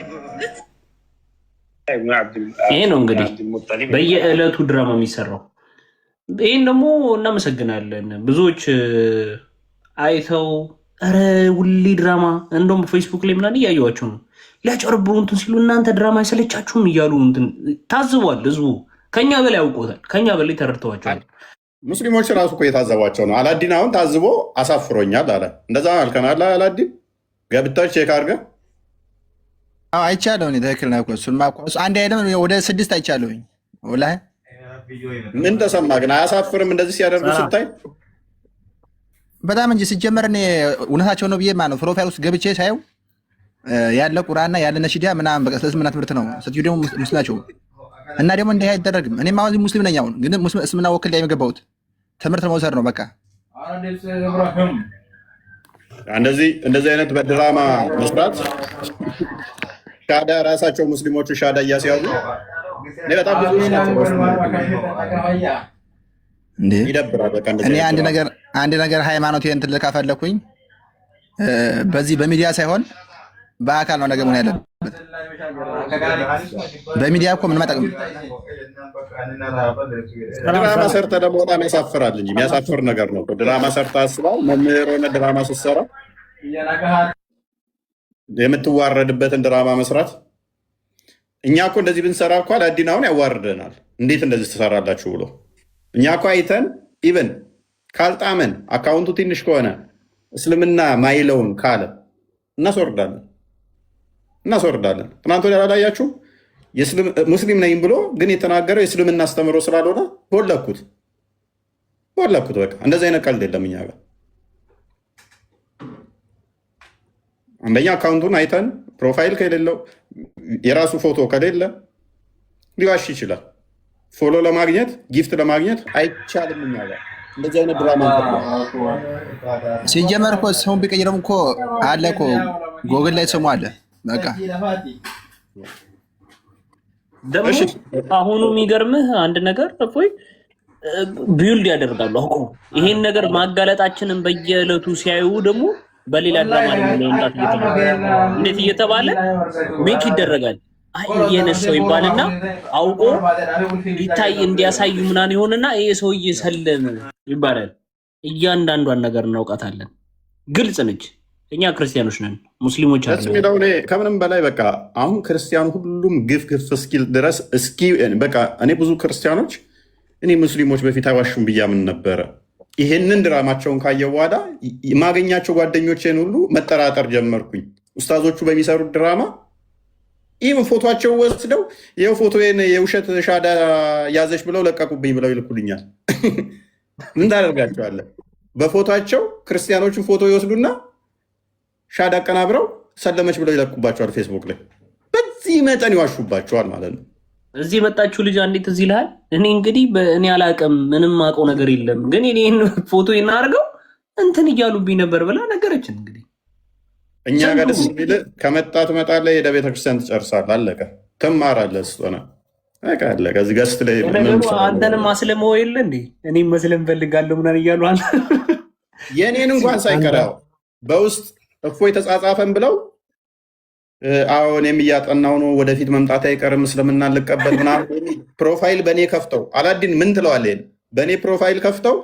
ይሄ ነው እንግዲህ በየዕለቱ ድራማ የሚሰራው። ይህን ደግሞ እናመሰግናለን። ብዙዎች አይተው ኧረ ውሌ ድራማ እንደውም ፌስቡክ ላይ ምናምን እያየኋቸው ነው ሊያጨርብሩ እንትን ሲሉ እናንተ ድራማ አይሰለቻችሁም እያሉ እንትን ታዝቧል። ህዝቡ ከኛ በላይ ያውቆታል፣ ከኛ በላይ ተረድተዋቸዋል። ሙስሊሞች ራሱ እኮ የታዘቧቸው ነው። አላዲን አሁን ታዝቦ አሳፍሮኛል አለ። እንደዛ አልከናል። አላዲን ገብተህ ቼክ አድርገህ አይቻለሁ። ትክክል ነው። አንድ አይደለም ወደ 6 አይቻለሁኝ። ወላሂ ምን ተሰማ ግን? አያሳፍርም እንደዚህ ሲያደርጉ ስታይ? በጣም እንጂ ሲጀመር እኔ እውነታቸው ነው ብዬ ማነው ፕሮፋይል ውስጥ ገብቼ ሳየው ያለ ቁርአንና ያለ ነሺዳ ምናምን በቃ እስልምና ትምህርት ነው። ስትዩ ደግሞ ሙስሊም ናቸው እና ደግሞ እንዲህ አይደረግም። እኔም አሁን ሙስሊም ነኝ። አሁን ግን እስልምና ወክል ላይ የገባሁት ትምህርት መውሰድ ነው በቃ። እንደዚህ አይነት በድራማ መስራት ሻዳ ራሳቸው ሙስሊሞቹ ሻዳ እያስያዙ በጣም ብዙ ይደብራል። በቃ እኔ አንድ ነገር ሃይማኖት እንትን ልካ ፈለኩኝ። በዚህ በሚዲያ ሳይሆን በአካል ነው ነገር ምን ያለበት። በሚዲያ እኮ ምንም አይጠቅም። ድራማ ሰርተህ ደግሞ በጣም ያሳፍራል እንጂ የሚያሳፍር ነገር ነው። ድራማ ሰርተህ አስባል። መምህር ሆነህ ድራማ ስትሰራ የምትዋረድበትን ድራማ መስራት። እኛ እኮ እንደዚህ ብንሰራ እኮ አላዲን አሁን ያዋርደናል። እንዴት እንደዚህ ትሰራላችሁ ብሎ እኛ እኮ አይተን ኢቨን ካልጣመን አካውንቱ ትንሽ ከሆነ እስልምና ማይለውን ካለ እናስወርዳለን። ትናንት ወዲያ አላያችሁ? ሙስሊም ነኝ ብሎ ግን የተናገረው የእስልምና አስተምሮ ስላልሆነ ቦለኩት። በቃ እንደዚህ አይነት ቀልድ የለም እኛ ጋር። አንደኛ አካውንቱን አይተን ፕሮፋይል ከሌለው የራሱ ፎቶ ከሌለ ሊዋሽ ይችላል። ፎሎ ለማግኘት ጊፍት ለማግኘት አይቻልም። እኛ ጋር እንደዚህ አይነት ድራማ ሲጀመር እኮ ሰውን ቢቀይረም እኮ አለ እኮ ጎግል ላይ ስሙ አለ። በቃ ደግሞ አሁኑ የሚገርምህ አንድ ነገር እፎይ ቢውልድ ያደርጋሉ አውቆ ይሄን ነገር ማጋለጣችንን በየዕለቱ ሲያዩ ደግሞ በሌላ ድራማ ለመምጣት እንዴት እየተባለ ሜክ ይደረጋል። አይ የነሰው ይባልና አውቆ ይታይ እንዲያሳዩ ምናምን ይሆንና ይሄ ሰውዬ ሰለም ይባላል። እያንዳንዷን ነገር እናውቃታለን። ግልጽ ነች። እኛ ክርስቲያኖች ነን፣ ሙስሊሞች አይደለም። ከምንም በላይ በቃ አሁን ክርስቲያኑ ሁሉም ግፍ እስኪል ድረስ በቃ እኔ ብዙ ክርስቲያኖች እኔ ሙስሊሞች በፊት አይዋሹም ብያምን ነበረ። ይሄንን ድራማቸውን ካየው በኋላ የማገኛቸው ጓደኞቼን ሁሉ መጠራጠር ጀመርኩኝ። ኡስታዞቹ በሚሰሩት ድራማ ይህም ፎቶቸው ወስደው ይኸው ፎቶዬን የውሸት ሻዳ ያዘች ብለው ለቀቁብኝ ብለው ይልኩልኛል። ምን ታደርጋቸዋለህ? በፎቶቸው ክርስቲያኖችን ፎቶ ይወስዱና ሻዳ አቀናብረው ሰለመች ብለው ይለቁባቸዋል ፌስቡክ ላይ። በዚህ መጠን ይዋሹባቸዋል ማለት ነው። እዚህ የመጣችሁ ልጅ እንዴት እዚህ ይልሃል። እኔ እንግዲህ እኔ አላቅም፣ ምንም አውቀው ነገር የለም፣ ግን እኔን ፎቶ እናርገው እንትን እያሉብኝ ነበር ብላ ነገረችን። እንግዲህ እኛ ጋር ደስ የሚል ከመጣ ትመጣለህ፣ ሄደህ ቤተክርስቲያን ትጨርሳለህ፣ አለቀ። ትማራለህ ስትሆነ አለቀ። እዚህ ገስት ላይ አንተንም አስለመው የለ እንዴ? እኔም መስለም ፈልጋለሁ ምናምን እያሉ የእኔን እንኳን ሳይቀራው በውስጥ እፎይ ተጻጻፈን ብለው አዎ እኔም እያጠናው ነው፣ ወደፊት መምጣት አይቀርም፣ እስልምና ልቀበል ምናምን ፕሮፋይል በእኔ ከፍተው አላዲን ምን ትለዋለህ? በእኔ ፕሮፋይል ከፍተው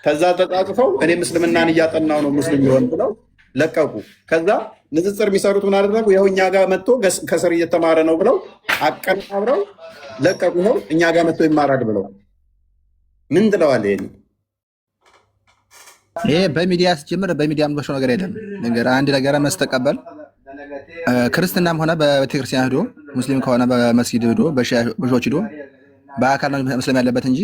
ከዛ ተጻጽፈው እኔም እስልምናን እያጠናው ነው ሙስሊም ሊሆን ብለው ለቀቁ። ከዛ ንጽጽር የሚሰሩት ምን አደረጉ? ይኸው እኛ ጋር መጥቶ ከስር እየተማረ ነው ብለው አቀናብረው ለቀቁ። ይኸው እኛ ጋር መጥቶ ይማራል ብለው ምን ትለዋለህ? ይሄ በሚዲያ ስትጀምር በሚዲያ የምትበሸው ነገር የለም። አንድ ነገር መስተቀበል ክርስትናም ሆነ በቤተክርስቲያን ሂዶ ሙስሊም ከሆነ በመስጊድ ሂዶ በሾች ሂዶ በአካል ነው መስለም ያለበት እንጂ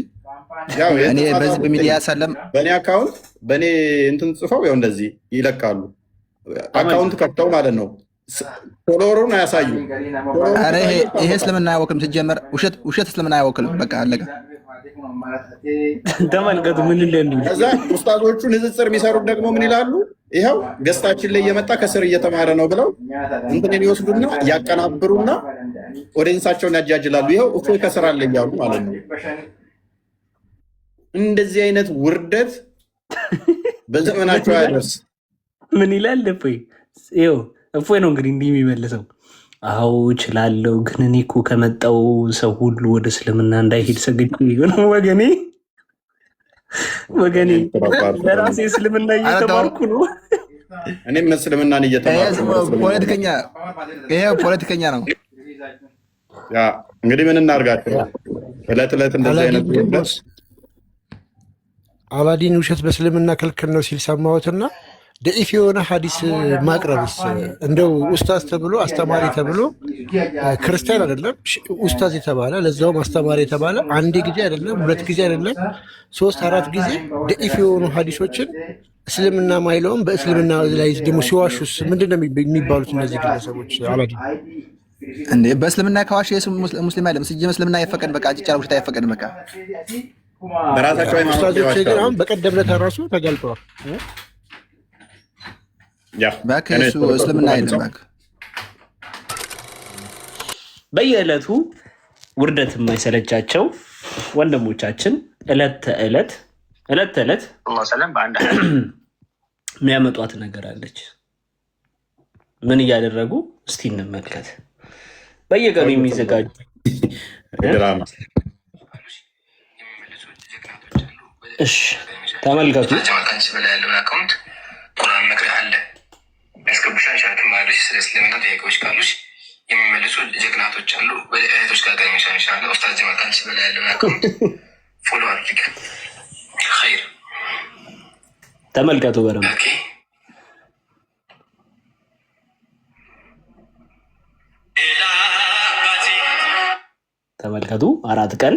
እኔ በዚህ በሚዲያ ሰለም በእኔ አካውንት በእኔ እንትን ጽፈው ያው እንደዚህ ይለቃሉ። አካውንት ከፍተው ማለት ነው። ፎሎወሩን አያሳዩ። ኧረ ይሄ እስልምና አያወክልም። ሲጀመር ውሸት እስልምና አያወክልም። በቃ አለቀ። ተመልከቱ ምን እንደሚል። ከዛ ኡስታዞቹ ንጽጽር የሚሰሩት ደግሞ ምን ይላሉ? ይኸው ገስታችን ላይ እየመጣ ከስር እየተማረ ነው ብለው እንትን ይወስዱና ያቀናብሩና ኦዲየንሳቸውን ያጃጅላሉ። ይኸው እፎይ ከስር አለ እያሉ ማለት ነው። እንደዚህ አይነት ውርደት በዘመናቸው አያደርስ። ምን ይላል እፎይ? ይኸው እፎይ ነው እንግዲህ እንዲህ የሚመልሰው። አዎ እችላለሁ፣ ግን እኔ እኮ ከመጣው ሰው ሁሉ ወደ እስልምና እንዳይሄድ ሰግጬ ነው። ወገኔ ለራሴ እስልምና እየተማርኩ ነው። እኔም እስልምናን እየተማርኩ ፖለቲከኛ ነው። ያ እንግዲህ ምን እናርጋቸው? እለት እለት እንደዚህ አይነት አላዲን ውሸት በእስልምና ክልክል ነው ሲል ሰማሁትና ደኢፍ የሆነ ሀዲስ ማቅረብስ እንደው ኡስታዝ ተብሎ አስተማሪ ተብሎ ክርስቲያን አይደለም ኡስታዝ የተባለ ለዛውም አስተማሪ የተባለ አንዴ ጊዜ አይደለም 2 ጊዜ አይደለም 3 4 ጊዜ ደኢፍ የሆኑ ሀዲሶችን እስልምና ማይለውም በእስልምና ላይ ደግሞ ሲዋሹስ ምንድነው የሚባሉት እነዚህ ግለሰቦች? አላዲን እንዴ በእስልምና ከዋሽ ሙስሊም አይደለም። ሲጀመር እስልምና አይፈቀድ። በቃ አጭጫር ውሸት አይፈቀድም። በቃ በራሳቸው ኡስታዞች ግን አሁን በቀደም ዕለት ራሱ ተጋልጠዋል። እሱ እስልምና አይደለም። በየዕለቱ ውርደት የማይሰለቻቸው ወንድሞቻችን ዕለት ተዕለት የሚያመጧት ነገር አለች። ምን እያደረጉ እስቲ እንመልከት። በየቀኑ የሚዘጋጁ እሺ ተመልከቱ። ያስገቡሻል ሻት ማለሽ ስለ እስልምና ጥያቄዎች ካሉሽ የሚመልሱ ጀግናቶች አሉ። ወደ እህቶች ጋር ገኝሻ ይሻለ ኡስታዝ ጀማል ካንቺ በላይ ያለውን አካውንት ፎሎ አድርጊ። ኸይር ተመልከቱ። በረም ተመልከቱ። 4 ቀን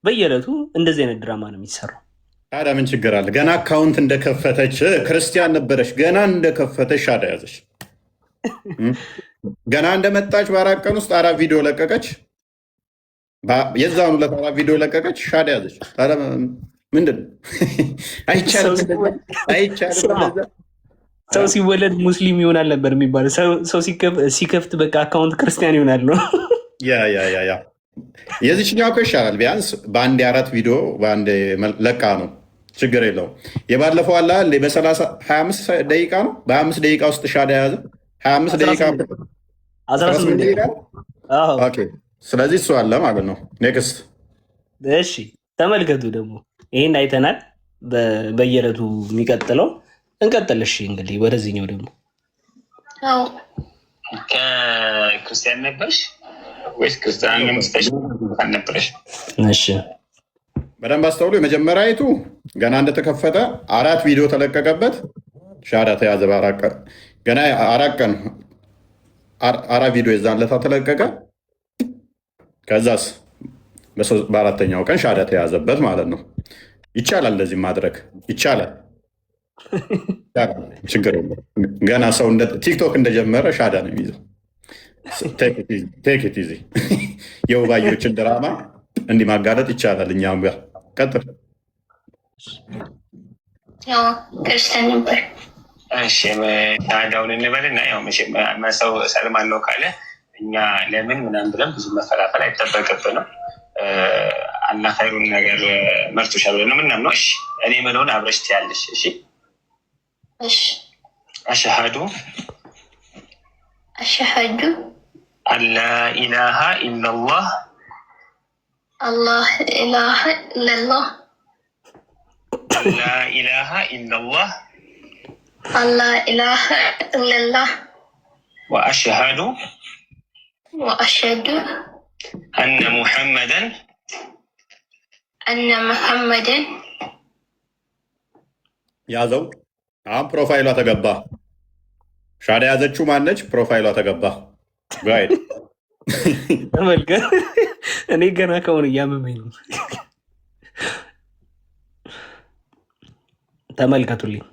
በየዕለቱ እንደዚህ አይነት ድራማ ነው የሚሰራው። ታዲያ ምን ችግር አለ? ገና አካውንት እንደከፈተች ክርስቲያን ነበረች። ገና እንደከፈተች ሻዳ ያዘች። ገና እንደመጣች በ4 ቀን ውስጥ 4 ቪዲዮ ለቀቀች። የዛኑ ዕለት 4 ቪዲዮ ለቀቀች፣ ሻዳ ያዘች። ታዲያ ምንድን ነው? አይቻልም። ሰው ሲወለድ ሙስሊም ይሆናል ነበር የሚባለው። ሰው ሲከፍት በቃ አካውንት ክርስቲያን ይሆናል ነው። ያ የዚችኛው እኮ ይሻላል። ቢያንስ በአንድ 4 ቪዲዮ በአንድ ለቃ ነው፣ ችግር የለውም። የባለፈው አለ በ25 ደቂቃ ነው። በ25 ደቂቃ ውስጥ ሻዳ የያዘ 25 ደቂቃ 18 ደቂቃ። ስለዚህ እሱ አለ ማለት ነው። ኔክስት እሺ ተመልከቱ። ደግሞ ይህን አይተናል። በየዕለቱ የሚቀጥለው እንቀጥል። እሺ እንግዲህ ወደዚህኛው ደግሞ ከክርስቲያን ነበርሽ ወይስ ክርስቲያን መስጠሽ አልነበረሽ? እሺ በደንብ አስተውሉ። የመጀመሪያ አይቱ ገና እንደተከፈተ 4 ቪዲዮ ተለቀቀበት፣ ሻዳ ተያዘ። በ4 ቀን ገና 4 ቀን 4 ቪዲዮ የዛን ለታ ተለቀቀ። ከዛስ በ4ኛው ቀን ሻዳ ተያዘበት ማለት ነው። ይቻላል፣ እንደዚህ ማድረግ ይቻላል። ችግር የለም። ገና ሰው ቲክቶክ እንደጀመረ ሻዳ ነው የሚይዘው። ቴክ ኢት ኢዚ። የውባዮችን ድራማ እንዲህ ማጋለጥ ይቻላል። እኛም ጋር ቀጥል። ክርስቲያን ነበር። እሺ ሻዳውን እንበልና ያው ሰው ሰልማን ነው ካለ እኛ ለምን ምናምን ብለን ብዙ መፈላፈል አይጠበቅብንም። አላህ ኸይሩን ነገር መርጦሻል ብለን ነው ምናምነው። እሺ እኔ ምለውን አብረሽ ትያለሽ። እሺ አሽሀዱ አላ ኢላሃ ኢላላህ አላህ ኢላሃ ኢላላህ አላ ኢላሃ ኢላላህ አላህ ኢላሃ ኢላላህ ወአሽሀዱ አነ ሙሐመደን ያዘው። አሁን ፕሮፋይሏ ተገባ። ሻዳ ያዘችው ማነች? ፕሮፋይሏ ተገባ። ጋይድ ተመልከት። እኔ ገና ከሆነ እያመመኝ ነው። ተመልከቱልኝ።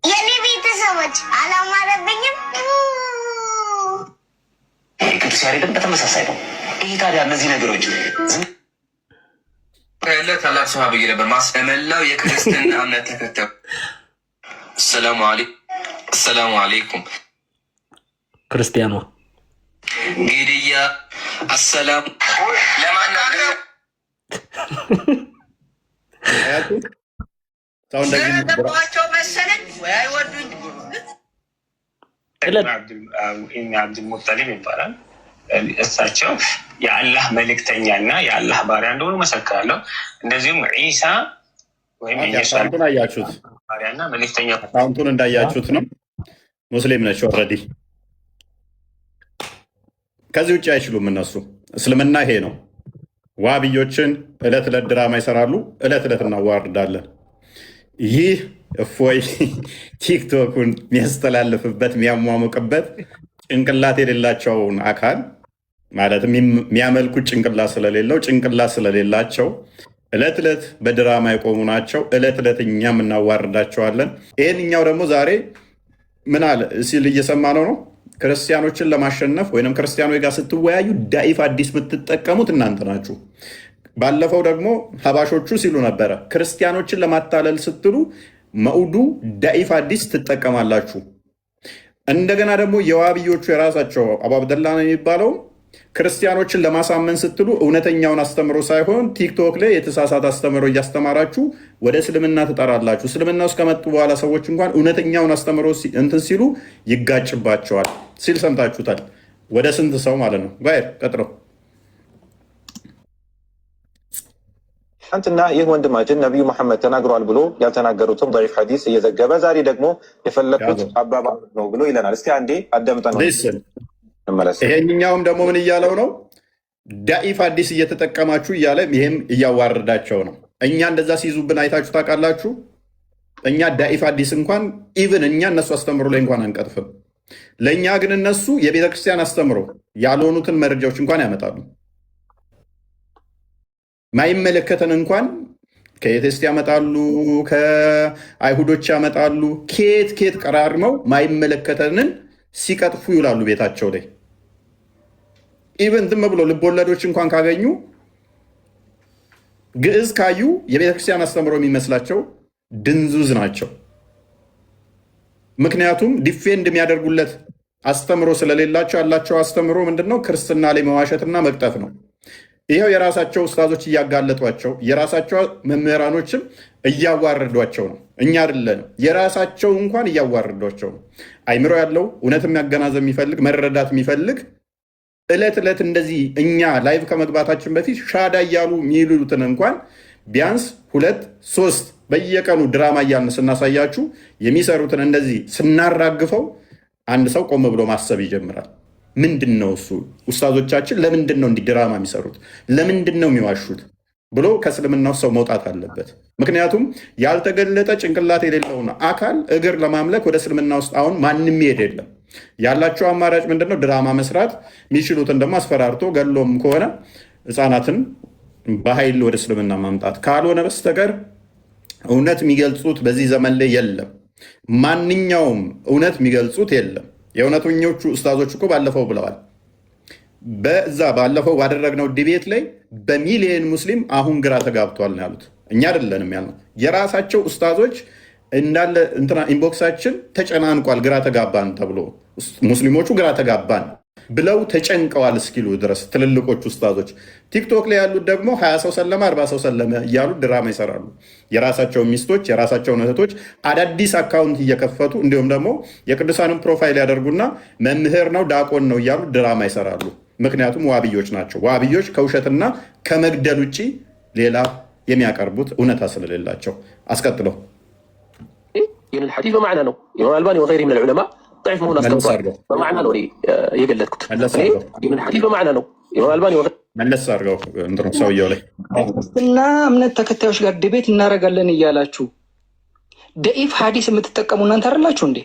የኔ ቤተሰቦች አላማረብኝም። ቅዱስ ያሬድም በተመሳሳይ ነው። ይህ ታዲያ እነዚህ ነገሮች ያለ ታላቅ ሰሃቢ ነበር። ማስመላው የክርስትና እምነት ተከታዩ ሰላሙ አለይኩም ክርስቲያኗ ግድያ አሰላሙ ለማናገር ገባቸው መሰለኝ ወይ አይወዱኝ። አብዱልሙጠሊብ ይባላል። እሳቸው የአላህ መልእክተኛ እና የአላህ ባሪያ እንደሆኑ መሰክራለሁ። እንደዚሁም ዒሳ ወይም አካውንቱን አያችሁት? ባሪያና መልእክተኛ አካውንቱን እንዳያችሁት ነው። ሙስሊም ነች ኦልሬዲ። ከዚህ ውጭ አይችሉም እነሱ። እስልምና ይሄ ነው። ዋብዮችን እለት ዕለት ድራማ ይሰራሉ። እለት ዕለት እናዋርዳለን። ይህ እፎይ ቲክቶኩን የሚያስተላልፍበት የሚያሟሙቅበት ጭንቅላት የሌላቸውን አካል ማለት የሚያመልኩት ጭንቅላት ስለሌላቸው እለት ዕለት በድራማ የቆሙ ናቸው። እለት ዕለት እኛም እናዋርዳቸዋለን። ይህንኛው ደግሞ ዛሬ ምን አለ ሲል እየሰማ ነው። ክርስቲያኖችን ለማሸነፍ ወይም ክርስቲያኖች ጋር ስትወያዩ ዳኢፍ አዲስ የምትጠቀሙት እናንተ ናችሁ። ባለፈው ደግሞ ሀባሾቹ ሲሉ ነበረ ክርስቲያኖችን ለማታለል ስትሉ መውዱ ዳኢፍ አዲስ ትጠቀማላችሁ። እንደገና ደግሞ የዋብዮቹ የራሳቸው አቡ አብደላ ነው የሚባለው ክርስቲያኖችን ለማሳመን ስትሉ እውነተኛውን አስተምሮ ሳይሆን ቲክቶክ ላይ የተሳሳተ አስተምሮ እያስተማራችሁ ወደ እስልምና ትጠራላችሁ። እስልምና ውስጥ ከመጡ በኋላ ሰዎች እንኳን እውነተኛውን አስተምሮ እንትን ሲሉ ይጋጭባቸዋል ሲል ሰምታችሁታል። ወደ ስንት ሰው ማለት ነው። ባይር ቀጥለው ትናንትና ይህ ወንድማችን ነቢዩ መሐመድ ተናግሯል ብሎ ያልተናገሩትን ضعيف ሐዲስ እየዘገበ ዛሬ ደግሞ የፈለግኩት አባባል ነው ብሎ ይለናል። እስቲ አንዴ አዳምጠን እንመለስ። ይሄኛውም ደግሞ ምን እያለው ነው? ዳኢፍ ሐዲስ እየተጠቀማችሁ እያለ ይሄም እያዋረዳቸው ነው። እኛ እንደዛ ሲይዙብን አይታችሁ ታውቃላችሁ? እኛ ዳኢፍ ሐዲስ እንኳን ኢቭን እኛ እነሱ አስተምሮ ላይ እንኳን አንቀጥፍም። ለእኛ ግን እነሱ የቤተክርስቲያን አስተምሮ ያልሆኑትን መረጃዎች እንኳን ያመጣሉ። ማይመለከተን እንኳን ከኤቴስት ያመጣሉ፣ ከአይሁዶች ያመጣሉ። ኬት ቀራርመው ማይመለከተንን ሲቀጥፉ ይውላሉ ቤታቸው ላይ። ኢቨን ዝም ብሎ ልቦለዶች እንኳን ካገኙ ግዕዝ ካዩ የቤተክርስቲያን አስተምሮ የሚመስላቸው ድንዙዝ ናቸው። ምክንያቱም ዲፌንድ የሚያደርጉለት አስተምሮ ስለሌላቸው ያላቸው አስተምሮ ምንድነው? ክርስትና ላይ መዋሸትና መቅጠፍ ነው። ይኸው የራሳቸው ኡስታዞች እያጋለጧቸው፣ የራሳቸው መምህራኖችም እያዋረዷቸው ነው። እኛ አይደለንም፣ የራሳቸው እንኳን እያዋረዷቸው ነው። አይምሮ ያለው እውነት የሚያገናዘብ የሚፈልግ መረዳት የሚፈልግ እለት ዕለት እንደዚህ እኛ ላይቭ ከመግባታችን በፊት ሻዳ እያሉ የሚሉትን እንኳን ቢያንስ 2-3 በየቀኑ ድራማ እያልን ስናሳያችሁ የሚሰሩትን እንደዚህ ስናራግፈው አንድ ሰው ቆም ብሎ ማሰብ ይጀምራል። ምንድን ነው እሱ? ኡስታዞቻችን ለምንድን ነው እንዲህ ድራማ የሚሰሩት? ለምንድን ነው የሚዋሹት ብሎ ከእስልምናው ሰው መውጣት አለበት። ምክንያቱም ያልተገለጠ ጭንቅላት የሌለውን አካል እግር ለማምለክ ወደ እስልምና ውስጥ አሁን ማንም ይሄድ የለም። ያላቸው አማራጭ ምንድነው? ድራማ መስራት። የሚችሉትን ደግሞ አስፈራርቶ ገሎም ከሆነ ህፃናትን በኃይል ወደ እስልምና ማምጣት ካልሆነ በስተቀር እውነት የሚገልጹት በዚህ ዘመን ላይ የለም። ማንኛውም እውነት የሚገልጹት የለም። የእውነተኞቹ ኡስታዞች እኮ ባለፈው ብለዋል። በዛ ባለፈው ባደረግነው ዲቤት ላይ በሚሊየን ሙስሊም አሁን ግራ ተጋብቷል ነው ያሉት። እኛ አይደለንም ያልነው፣ የራሳቸው ኡስታዞች እንዳለ እንትና ኢንቦክሳችን ተጨናንቋል፣ ግራ ተጋባን ተብሎ ሙስሊሞቹ ግራ ተጋባን ብለው ተጨንቀዋል እስኪሉ ድረስ ትልልቆቹ ኡስታዞች። ቲክቶክ ላይ ያሉት ደግሞ 20 ሰው ሰለመ 40 ሰው ሰለመ እያሉ ድራማ ይሰራሉ። የራሳቸውን ሚስቶች የራሳቸውን እህቶች አዳዲስ አካውንት እየከፈቱ እንዲሁም ደግሞ የቅዱሳንን ፕሮፋይል ያደርጉና መምህር ነው ዳቆን ነው እያሉ ድራማ ይሰራሉ። ምክንያቱም ዋብዮች ናቸው። ዋብዮች ከውሸትና ከመግደል ውጭ ሌላ የሚያቀርቡት እውነታ ስለሌላቸው። አስቀጥለው ይህን ሐዲስ በማዕና ነው ኢማም አልባኒ ወገይሪሂ ሚነል ዑለማ ضعيف መሆን አስቀምጧል። በማዕና ነው የገለጥኩት። ይህን ሐዲስ በማዕና ነው ኢማም አልባኒ መለስ አድርገው እንትኑ ሰውየው ላይ ክርስትና እምነት ተከታዮች ጋር ዲቤት እናደርጋለን እያላችሁ ደኢፍ ሐዲስ የምትጠቀሙ እናንተ አይደላችሁ እንዴ?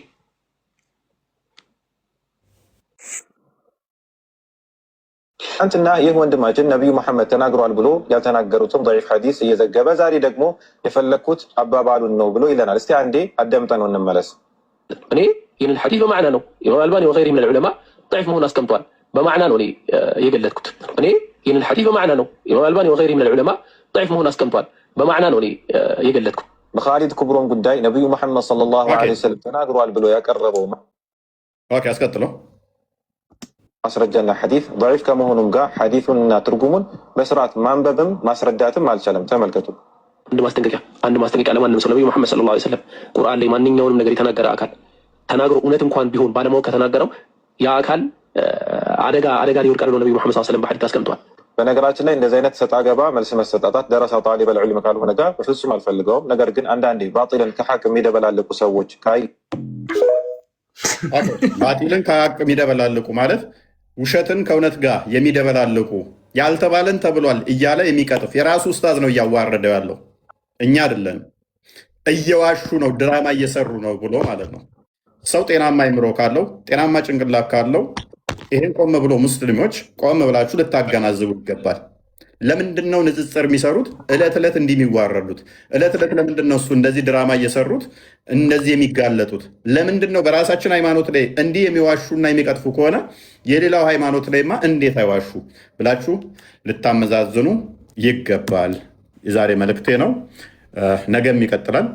ትናንትና ይህ ወንድማችን ነቢዩ መሐመድ ተናግሯል ብሎ ያልተናገሩትም ضعيف ሐዲስ እየዘገበ ዛሬ ደግሞ የፈለግኩት አባባሉን ነው ብሎ ይለናል። እስቲ አንዴ አዳምጠን እንመለስ። እኔ ይህንን ሐዲስ በማዕና ነው ኢማም አልባኒ ወገይሪሂ ሚነል ዑለማ ضعيف መሆኑን አስቀምጧል። በማዕና ነው እኔ የገለጥኩት። እኔ ይህንን ሐዲስ በማዕና ነው ኢማም አልባኒ ወገይሪሂ ሚነል ዑለማ ضعيف መሆኑን አስቀምጧል። በማዕና ነው እኔ የገለጥኩት። በኻሊድ ክብሮን ጉዳይ ነቢዩ መሐመድ ሰለላሁ ዐለይሂ ወሰለም ተናግሯል ብሎ ያቀረበው አስቀጥለው ማስረጃና ሐዲስ ضعيف ከመሆኑም ጋር ሐዲሱንና ትርጉሙን በስርዓት ማንበብም ማስረዳትም አልቻለም። ተመልከቱ። አንድ ማስጠንቀቂያ ለማንም ሰው ነቢዩ መሐመድ ሰለላሁ ዐለይሂ ወሰለም ቁርአን ላይ ማንኛውንም ነገር የተናገረ አካል ተናግሮ እውነት እንኳን ቢሆን ባለማወቅ ከተናገረው ያ አካል አደጋ ሊወድቃል ብሎ ነቢዩ መሐመድ ሰለላሁ ዐለይሂ ወሰለም በሐዲስ አስቀምጠዋል። በነገራችን ላይ እንደዚህ አይነት ሰጣ ገባ መልስ መሰጣጣት ደረሳ ጣሊበል ዑልም ካልሆነ ጋር በፍጹም አልፈልገውም። ነገር ግን አንዳንዴ ባጢልን ከሐቅ የሚደበላልቁ ሰዎች ባጢልን ከሐቅ የሚደበላልቁ ማለት ውሸትን ከእውነት ጋር የሚደበላልቁ ያልተባለን ተብሏል እያለ የሚቀጥፍ የራሱ ኡስታዝ ነው እያዋረደው ያለው፣ እኛ አይደለም። እየዋሹ ነው፣ ድራማ እየሰሩ ነው ብሎ ማለት ነው። ሰው ጤናማ አይምሮ ካለው ጤናማ ጭንቅላት ካለው ይሄን ቆም ብሎ ሙስሊሞች ቆም ብላችሁ ልታገናዝቡ ይገባል። ለምንድን ነው ንጽጽር የሚሰሩት? እለት ዕለት እንዲህ የሚዋረዱት? እለት ዕለት ለምንድን ነው እሱ እንደዚህ ድራማ እየሰሩት እንደዚህ የሚጋለጡት? ለምንድን ነው በራሳችን ሃይማኖት ላይ እንዲህ የሚዋሹና የሚቀጥፉ ከሆነ የሌላው ሃይማኖት ላይማ እንዴት አይዋሹ ብላችሁ ልታመዛዝኑ ይገባል። የዛሬ መልእክቴ ነው። ነገም ይቀጥላል፣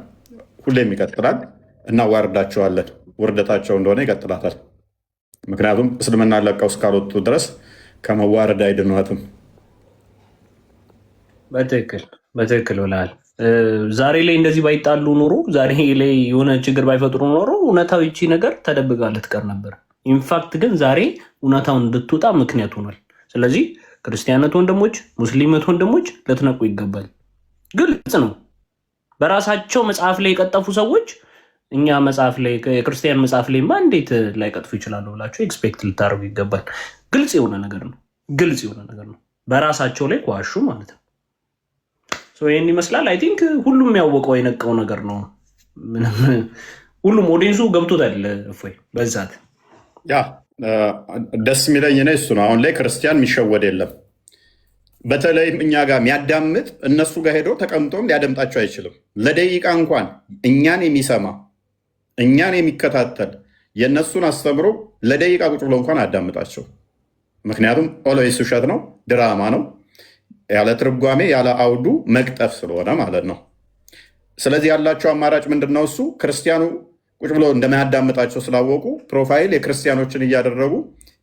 ሁሌም ይቀጥላል። እናዋርዳቸዋለን። ውርደታቸው እንደሆነ ይቀጥላታል። ምክንያቱም እስልምና ለቀው እስካልወጡ ድረስ ከመዋረድ አይድኗትም። በትክክል ብለሃል። ዛሬ ላይ እንደዚህ ባይጣሉ ኖሮ፣ ዛሬ ላይ የሆነ ችግር ባይፈጥሩ ኖሮ እውነታው ይቺ ነገር ተደብቃ ልትቀር ነበር። ኢንፋክት ግን ዛሬ እውነታውን እንድትወጣ ምክንያት ሆኗል። ስለዚህ ክርስቲያነት ወንድሞች፣ ሙስሊመት ወንድሞች ልትነቁ ይገባል። ግልጽ ነው። በራሳቸው መጽሐፍ ላይ የቀጠፉ ሰዎች እኛ መጽሐፍ ላይ የክርስቲያን መጽሐፍ ላይ እንዴት ላይቀጥፉ ይችላሉ ብላችሁ ኤክስፔክት ልታደርጉ ይገባል። ግልጽ የሆነ ነገር ነው። በራሳቸው ላይ ከዋሹ ማለት ነው። ይህን ይመስላል። አይ ቲንክ ሁሉም ያወቀው የነቀው ነገር ነው። ሁሉም ኦዲየንሱ ገብቶታል። እፎይ በዛት ያ ደስ የሚለኝ እኔ እሱ ነው። አሁን ላይ ክርስቲያን የሚሸወድ የለም። በተለይም እኛ ጋር የሚያዳምጥ እነሱ ጋር ሄዶ ተቀምጦም ሊያደምጣቸው አይችልም። ለደቂቃ እንኳን እኛን የሚሰማ እኛን የሚከታተል የእነሱን አስተምሮ ለደቂቃ ቁጭ ብሎ እንኳን አያዳምጣቸው። ምክንያቱም ኦልዌይስ ውሸት ነው፣ ድራማ ነው፣ ያለ ትርጓሜ ያለ አውዱ መቅጠፍ ስለሆነ ማለት ነው። ስለዚህ ያላቸው አማራጭ ምንድን ነው? እሱ ክርስቲያኑ ቁጭ ብሎ እንደማያዳምጣቸው ስላወቁ ፕሮፋይል የክርስቲያኖችን እያደረጉ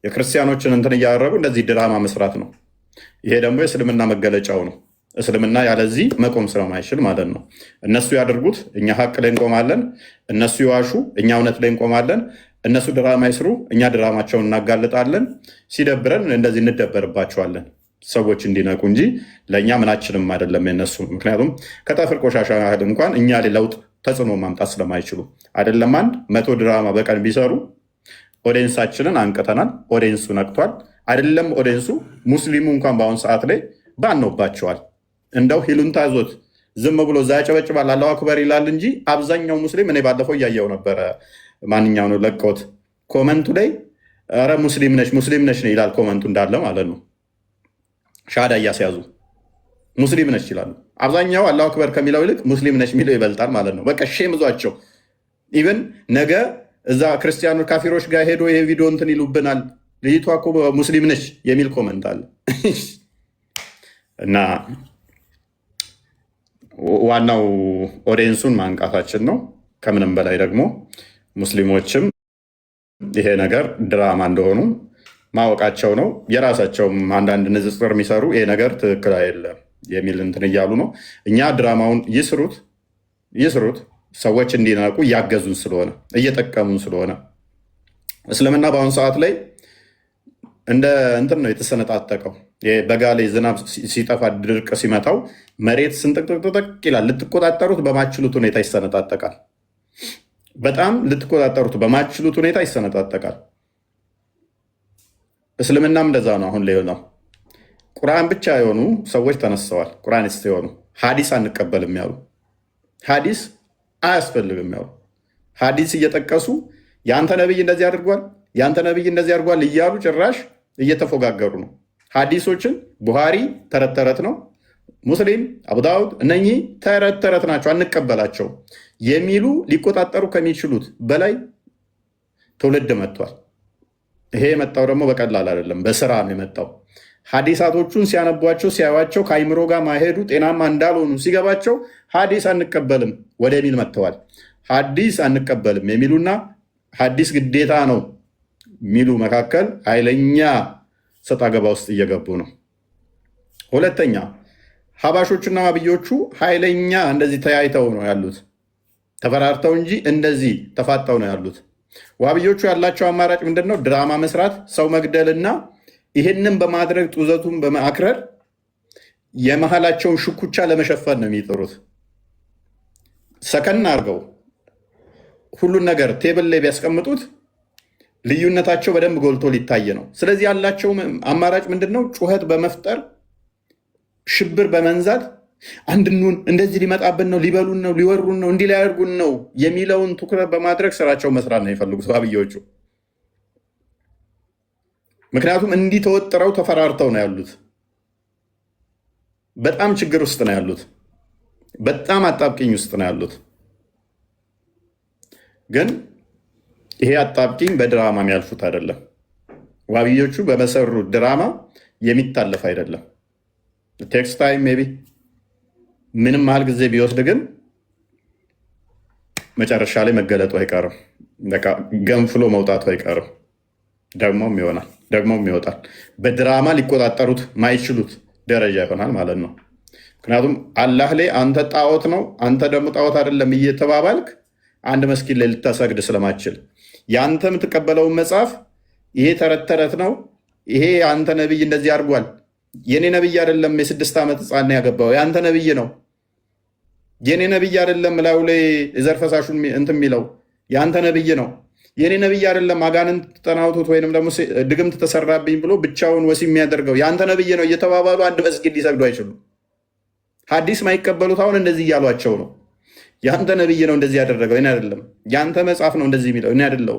የክርስቲያኖችን እንትን እያደረጉ እንደዚህ ድራማ መስራት ነው። ይሄ ደግሞ የእስልምና መገለጫው ነው። እስልምና ያለዚህ መቆም ስለማይችል ማለት ነው። እነሱ ያደርጉት፣ እኛ ሀቅ ላይ እንቆማለን። እነሱ ይዋሹ፣ እኛ እውነት ላይ እንቆማለን። እነሱ ድራማ ይስሩ፣ እኛ ድራማቸውን እናጋልጣለን። ሲደብረን እንደዚህ እንደበርባቸዋለን። ሰዎች እንዲነቁ እንጂ ለእኛ ምናችንም አይደለም የነሱ። ምክንያቱም ከጠፍር ቆሻሻ ያህል እንኳን እኛ ላይ ለውጥ ተጽዕኖ ማምጣት ስለማይችሉ አይደለም። 100 ድራማ በቀን ቢሰሩ ኦዲየንሳችንን አንቅተናል። ኦዲየንሱ ነቅቷል። አይደለም ኦዲየንሱ ሙስሊሙ እንኳን በአሁኑ ሰዓት ላይ ባኖባቸዋል። እንደው ሂሉንታ ዞት ዝም ብሎ እዛ ያጨበጭባል፣ አላሁ አክበር ይላል እንጂ አብዛኛው ሙስሊም እኔ ባለፈው እያየው ነበረ። ማንኛው ነው ለቀውት ኮመንቱ ላይ ኧረ ሙስሊም ነች ነው ይላል። ኮመንቱ እንዳለ ማለት ነው። ሻዳ እያስያዙ ሙስሊም ነች ይላሉ። አብዛኛው አላሁ አክበር ከሚለው ይልቅ ሙስሊም ነች የሚለው ይበልጣል ማለት ነው። በቃ ሼም ይዟቸው ኢቨን ነገ እዛ ክርስቲያኖች ካፊሮች ጋር ሄዶ ይሄ ቪዲዮ እንትን ይሉብናል፣ ልጅቷ እኮ ሙስሊም ነች የሚል ኮመንት አለ። እና ዋናው ኦዲየንሱን ማንቃታችን ነው። ከምንም በላይ ደግሞ ሙስሊሞችም ይሄ ነገር ድራማ እንደሆኑ ማወቃቸው ነው። የራሳቸውም አንዳንድ ንጽጽር የሚሰሩ ይሄ ነገር ትክክል አይደለም የሚል እንትን እያሉ ነው። እኛ ድራማውን ይስሩት፣ ሰዎች እንዲነቁ እያገዙን ስለሆነ እየጠቀሙን ስለሆነ። እስልምና በአሁኑ ሰዓት ላይ እንደ እንትን ነው የተሰነጣጠቀው። በጋ ላይ ዝናብ ሲጠፋ ድርቅ ሲመታው መሬት ስንጥቅጥቅጥቅ ይላል። ልትቆጣጠሩት በማችሉት ሁኔታ ይሰነጣጠቃል። በጣም ልትቆጣጠሩት በማችሉት ሁኔታ ይሰነጣጠቃል። እስልምናም እንደዛ ነው። አሁን ላይ ነው ቁርአን ብቻ የሆኑ ሰዎች ተነስተዋል። ቁርአኒስት የሆኑ ሀዲስ አንቀበልም ያሉ፣ ሀዲስ አያስፈልግም ያሉ፣ ሀዲስ እየጠቀሱ የአንተ ነብይ እንደዚህ አድርጓል፣ የአንተ ነብይ እንደዚህ አድርጓል እያሉ ጭራሽ እየተፎጋገሩ ነው። ሀዲሶችን ቡሃሪ ተረት ተረት ነው፣ ሙስሊም፣ አቡዳውድ እነኚህ ተረት ተረት ናቸው አንቀበላቸው የሚሉ ሊቆጣጠሩ ከሚችሉት በላይ ትውልድ መጥቷል። ይሄ የመጣው ደግሞ በቀላል አይደለም፣ በስራ ነው የመጣው። ሀዲሳቶቹን ሲያነቧቸው ሲያዩዋቸው ከአይምሮ ጋር ማሄዱ ጤናማ እንዳልሆኑ ሲገባቸው ሀዲስ አንቀበልም ወደሚል መጥተዋል። ሀዲስ አንቀበልም የሚሉና ሀዲስ ግዴታ ነው የሚሉ መካከል ኃይለኛ ሰጣ ገባ ውስጥ እየገቡ ነው። ሁለተኛ ሀባሾቹና ዋብዮቹ ኃይለኛ እንደዚህ ተያይተው ነው ያሉት፣ ተፈራርተው እንጂ እንደዚህ ተፋጠው ነው ያሉት። ዋብዮቹ ያላቸው አማራጭ ምንድን ነው? ድራማ መስራት፣ ሰው መግደልና ይህንን በማድረግ ጡዘቱን በማክረር የመሀላቸውን ሽኩቻ ለመሸፈን ነው የሚጥሩት። ሰከን አድርገው ሁሉን ነገር ቴብል ላይ ቢያስቀምጡት ልዩነታቸው በደንብ ጎልቶ ሊታይ ነው። ስለዚህ ያላቸው አማራጭ ምንድን ነው? ጩኸት በመፍጠር ሽብር በመንዛት አንድኑን እንደዚህ ሊመጣብን ነው፣ ሊበሉን ነው፣ ሊወሩን ነው፣ እንዲህ ሊያደርጉን ነው የሚለውን ትኩረት በማድረግ ስራቸው መስራት ነው የፈልጉት ዋብዮቹ። ምክንያቱም እንዲህ ተወጥረው ተፈራርተው ነው ያሉት። በጣም ችግር ውስጥ ነው ያሉት። በጣም አጣብቂኝ ውስጥ ነው ያሉት። ግን ይሄ አጣብቂኝ በድራማ የሚያልፉት አይደለም። ዋብዮቹ በመሰሩት ድራማ የሚታለፍ አይደለም። ቴክስት ታይም ሜይ ቢ ምንም ያህል ጊዜ ቢወስድ ግን መጨረሻ ላይ መገለጡ አይቀርም። ገንፍሎ መውጣቱ አይቀርም። ደግሞም ይሆናል፣ ደግሞም ይወጣል። በድራማ ሊቆጣጠሩት ማይችሉት ደረጃ ይሆናል ማለት ነው። ምክንያቱም አላህ ላይ አንተ ጣዖት ነው፣ አንተ ደግሞ ጣዖት አይደለም እየተባባልክ አንድ መስጊድ ላይ ልታሰግድ ስለማችል የአንተ የምትቀበለውን መጽሐፍ ይሄ ተረት ተረት ነው፣ ይሄ አንተ ነቢይ እንደዚህ አድርጓል፣ የኔ ነቢይ አይደለም የ6 ዓመት ህፃን ያገባው የአንተ ነቢይ ነው፣ የኔ ነቢይ አይደለም ላዩ ላይ የዘር ፈሳሹን እንትን የሚለው የአንተ ነቢይ ነው፣ የኔ ነቢይ አይደለም አጋንንት ተናውቶት ወይንም ደግሞ ድግምት ተሰራብኝ ብሎ ብቻውን ወሲብ የሚያደርገው የአንተ ነቢይ ነው እየተባባሉ አንድ መስጊድ ሊሰግዱ አይችሉም። ሐዲስ ማይቀበሉት አሁን እንደዚህ እያሏቸው ነው። የአንተ ነቢይ ነው እንደዚህ ያደረገው እኔ አይደለም፣ የአንተ መጽሐፍ ነው እንደዚህ የሚለው እኔ አይደለው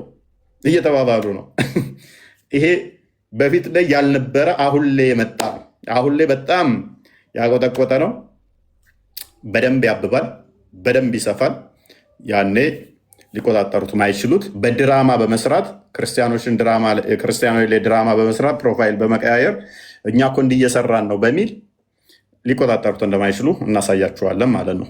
እየተባባሉ ነው። ይሄ በፊት ላይ ያልነበረ አሁን ላይ የመጣ ነው። አሁን ላይ በጣም ያቆጠቆጠ ነው። በደንብ ያብባል፣ በደንብ ይሰፋል። ያኔ ሊቆጣጠሩት ማይችሉት በድራማ በመስራት ክርስቲያኖች ላይ ድራማ በመስራት ፕሮፋይል በመቀያየር እኛ እኮ እንዲህ እየሰራን ነው በሚል ሊቆጣጠሩት እንደማይችሉ እናሳያችኋለን ማለት ነው።